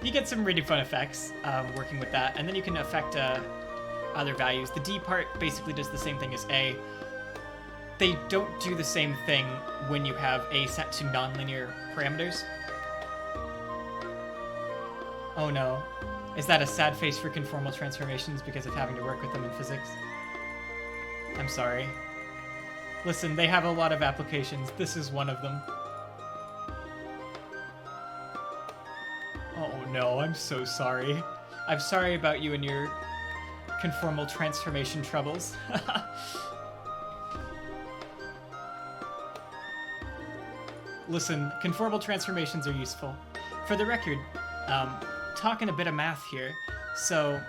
You get some really fun effects working with that, and then you can affect other values. The D part basically does the same thing as A. They don't do the same thing when you have A set to nonlinear parameters. Oh no. Is that a sad face for conformal transformations because of having to work with them in physics? I'm sorry. Listen, they have a lot of applications. This is one of them. Oh no, I'm so sorry. I'm sorry about you and your conformal transformation troubles. Listen, conformal transformations are useful. For the record, talking a bit of math here. So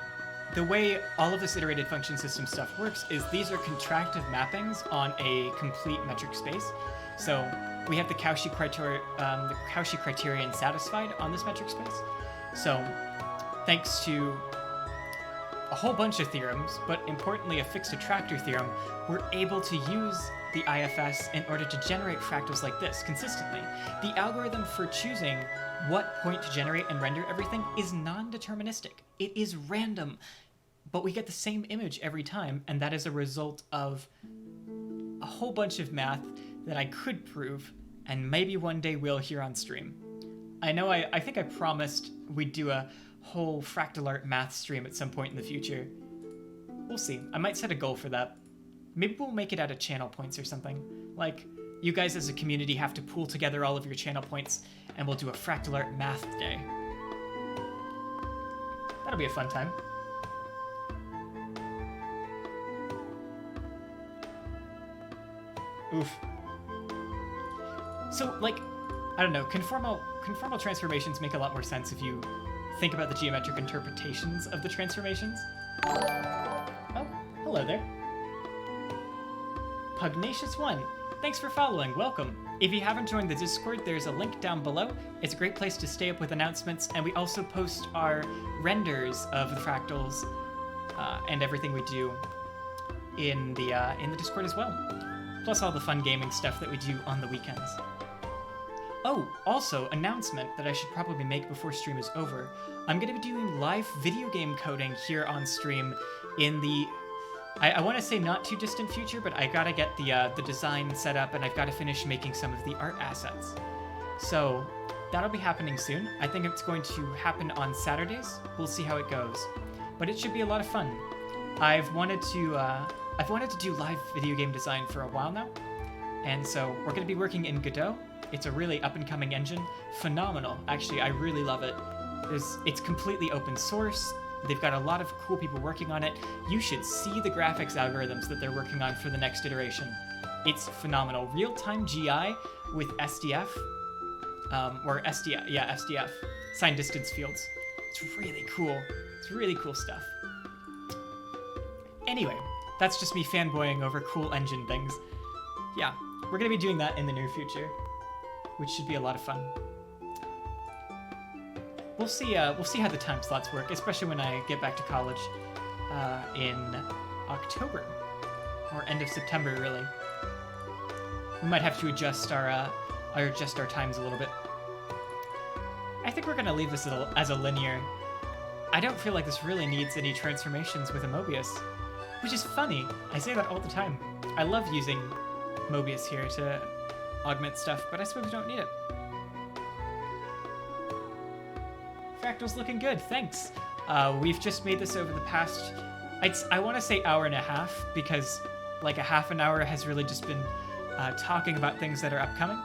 the way all of this iterated function system stuff works is these are contractive mappings on a complete metric space. So we have the Cauchy criterion satisfied on this metric space. So thanks to a whole bunch of theorems, but importantly a fixed attractor theorem, we're able to use the IFS in order to generate fractals like this consistently. The algorithm for choosing what point to generate and render everything is non-deterministic. It is random, but we get the same image every time, and that is a result of a whole bunch of math that I could prove, and maybe one day will here on stream. I know I think I promised we'd do a whole Fractal Art math stream at some point in the future. We'll see. I might set a goal for that. Maybe we'll make it out of channel points or something. Like, you guys as a community have to pool together all of your channel points, and we'll do a Fractal Art math day. That'll be a fun time. Oof. So, like, I don't know, conformal transformations make a lot more sense if you think about the geometric interpretations of the transformations. Oh, hello there. Pugnacious1, thanks for following, welcome. If you haven't joined the Discord, there's a link down below. It's a great place to stay up with announcements, and we also post our renders of the fractals and everything we do in the Discord as well. Plus all the fun gaming stuff that we do on the weekends. Oh, also, announcement that I should probably make before stream is over. I'm going to be doing live video game coding here on stream in the... I want to say not too distant future, but I gotta get the design set up, and I've got to finish making some of the art assets. So that'll be happening soon. I think it's going to happen on Saturdays. We'll see how it goes, but it should be a lot of fun. I've wanted to do live video game design for a while now, and so we're going to be working in Godot. It's a really up-and-coming engine. Phenomenal. Actually, I really love it. It's completely open source. They've got a lot of cool people working on it. You should see the graphics algorithms that they're working on for the next iteration. It's phenomenal. Real-time GI with SDF, SDF, signed distance fields. It's really cool. It's really cool stuff. Anyway, that's just me fanboying over cool engine things. Yeah, we're gonna be doing that in the near future, which should be a lot of fun. We'll see how the time slots work, especially when I get back to college in October or end of September, really. We might have to adjust our times a little bit. I think we're gonna leave this as a linear. I don't feel like this really needs any transformations with a Mobius, which is funny. I say that all the time. I love using Mobius here to augment stuff, but I suppose we don't need it. Fractal's looking good, thanks. We've just made this over the past, I want to say hour and a half, because like a half an hour has really just been talking about things that are upcoming.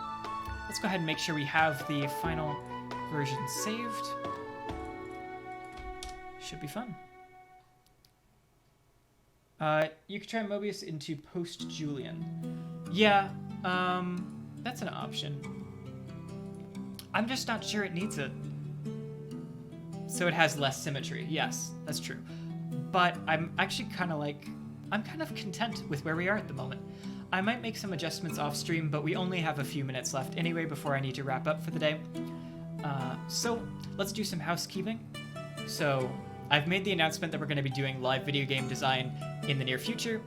Let's go ahead and make sure we have the final version saved. Should be fun. You could try Mobius into post-Julian. Yeah, that's an option. I'm just not sure it needs it. So it has less symmetry. Yes, that's true. But I'm actually kind of content with where we are at the moment. I might make some adjustments off stream, but we only have a few minutes left anyway before I need to wrap up for the day. So let's do some housekeeping. So I've made the announcement that we're going to be doing live video game design in the near future.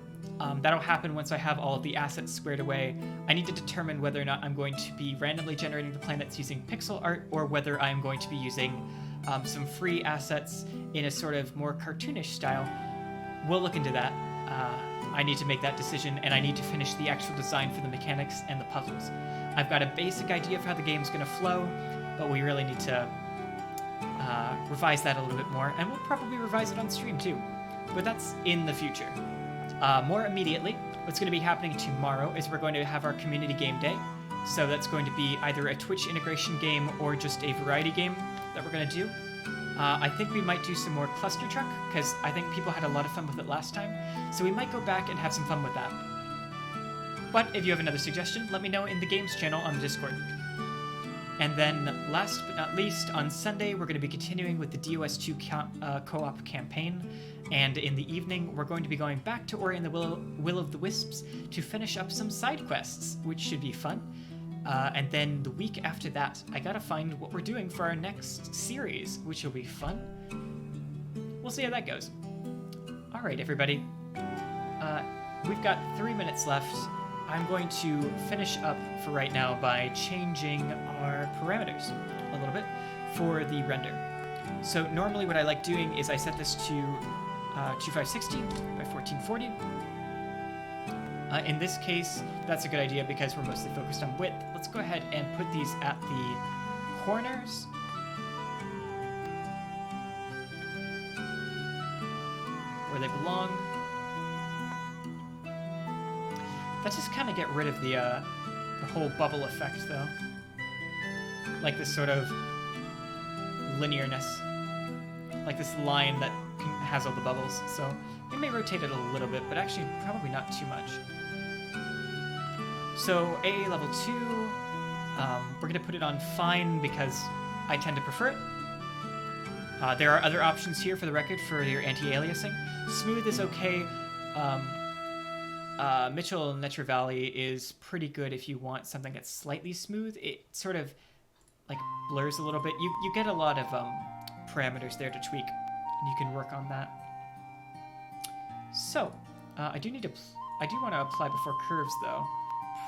That'll happen once I have all of the assets squared away. I need to determine whether or not I'm going to be randomly generating the planets using pixel art, or whether I'm going to be using some free assets in a sort of more cartoonish style. We'll look into that. I need to make that decision, and I need to finish the actual design for the mechanics and the puzzles. I've got a basic idea of how the game's going to flow, but we really need to revise that a little bit more, and we'll probably revise it on stream too. But that's in the future. More immediately, what's going to be happening tomorrow is we're going to have our community game day. So that's going to be either a Twitch integration game or just a variety game that we're going to do. I think we might do some more Cluster Truck, because I think people had a lot of fun with it last time. So we might go back and have some fun with that. But if you have another suggestion, let me know in the games channel on the Discord. And then, last but not least, on Sunday, we're going to be continuing with the DOS2 co-op campaign. And in the evening, we're going to be going back to Ori and the Will of the Wisps to finish up some side quests, which should be fun. And then the week after that, I gotta find what we're doing for our next series, which will be fun. We'll see how that goes. All right, everybody. We've got 3 minutes left. I'm going to finish up for right now by changing our parameters a little bit for the render. So normally what I like doing is I set this to 2560 by 1440. In this case, that's a good idea because we're mostly focused on width. Let's go ahead and put these at the corners. Where they belong. Let's just kind of get rid of the whole bubble effect, though. Like this sort of linearness. Like this line that has all the bubbles. So we may rotate it a little bit, but actually probably not too much. So AA level 2, we're going to put it on fine because I tend to prefer it. There are other options here for the record for your anti-aliasing. Smooth is okay. Mitchell Netrevalley is pretty good if you want something that's slightly smooth. It sort of like blurs a little bit. You get a lot of parameters there to tweak, and you can work on that. So I do want to apply before curves though,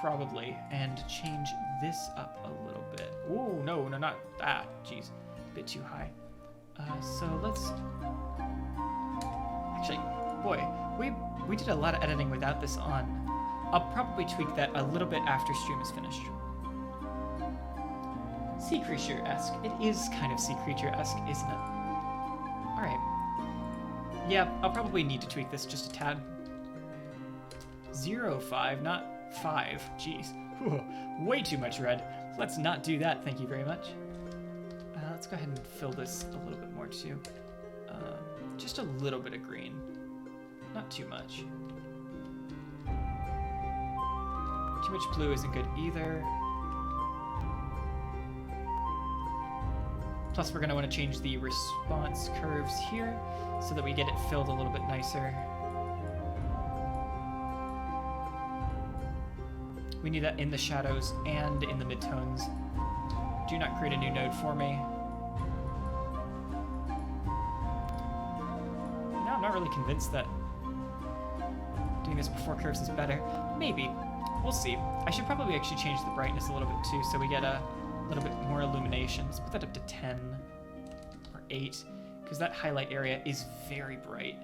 probably, and change this up a little bit. Ooh, no, not that. Jeez, a bit too high. So let's actually, boy, we did a lot of editing without this on. I'll probably tweak that a little bit after stream is finished. Sea creature-esque. It is kind of sea creature-esque, isn't it? All right. Yeah, I'll probably need to tweak this just a tad. 0.5, not 5. Jeez. Whew, way too much red. Let's not do that, thank you very much. Let's go ahead and fill this a little bit more too. Just a little bit of green. Not too much. Too much blue isn't good either. Plus, we're going to want to change the response curves here so that we get it filled a little bit nicer. We need that in the shadows and in the midtones. Do not create a new node for me. Now I'm not really convinced that doing this before curves is better. Maybe. We'll see. I should probably actually change the brightness a little bit too so we get a little bit more illumination. Let's put that up to 10 or 8 because that highlight area is very bright.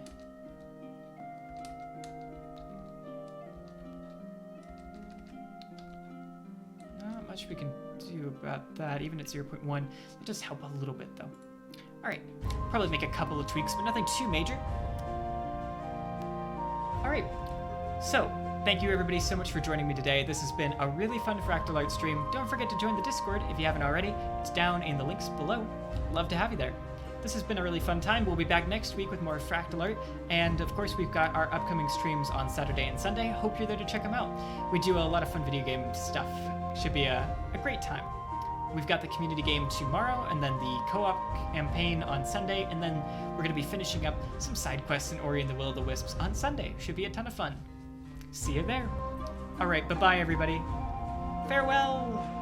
Not much we can do about that, even at 0.1. It does help a little bit though. All right, probably make a couple of tweaks, but nothing too major. All right, so thank you everybody so much for joining me today. This has been a really fun Fractal Art stream. Don't forget to join the Discord if you haven't already. It's down in the links below. Love to have you there. This has been a really fun time. We'll be back next week with more Fractal Art. And of course, we've got our upcoming streams on Saturday and Sunday. Hope you're there to check them out. We do a lot of fun video game stuff. Should be a great time. We've got the community game tomorrow, and then the co-op campaign on Sunday, and then we're going to be finishing up some side quests in Ori and the Will of the Wisps on Sunday. Should be a ton of fun. See you there. All right, bye-bye, everybody. Farewell.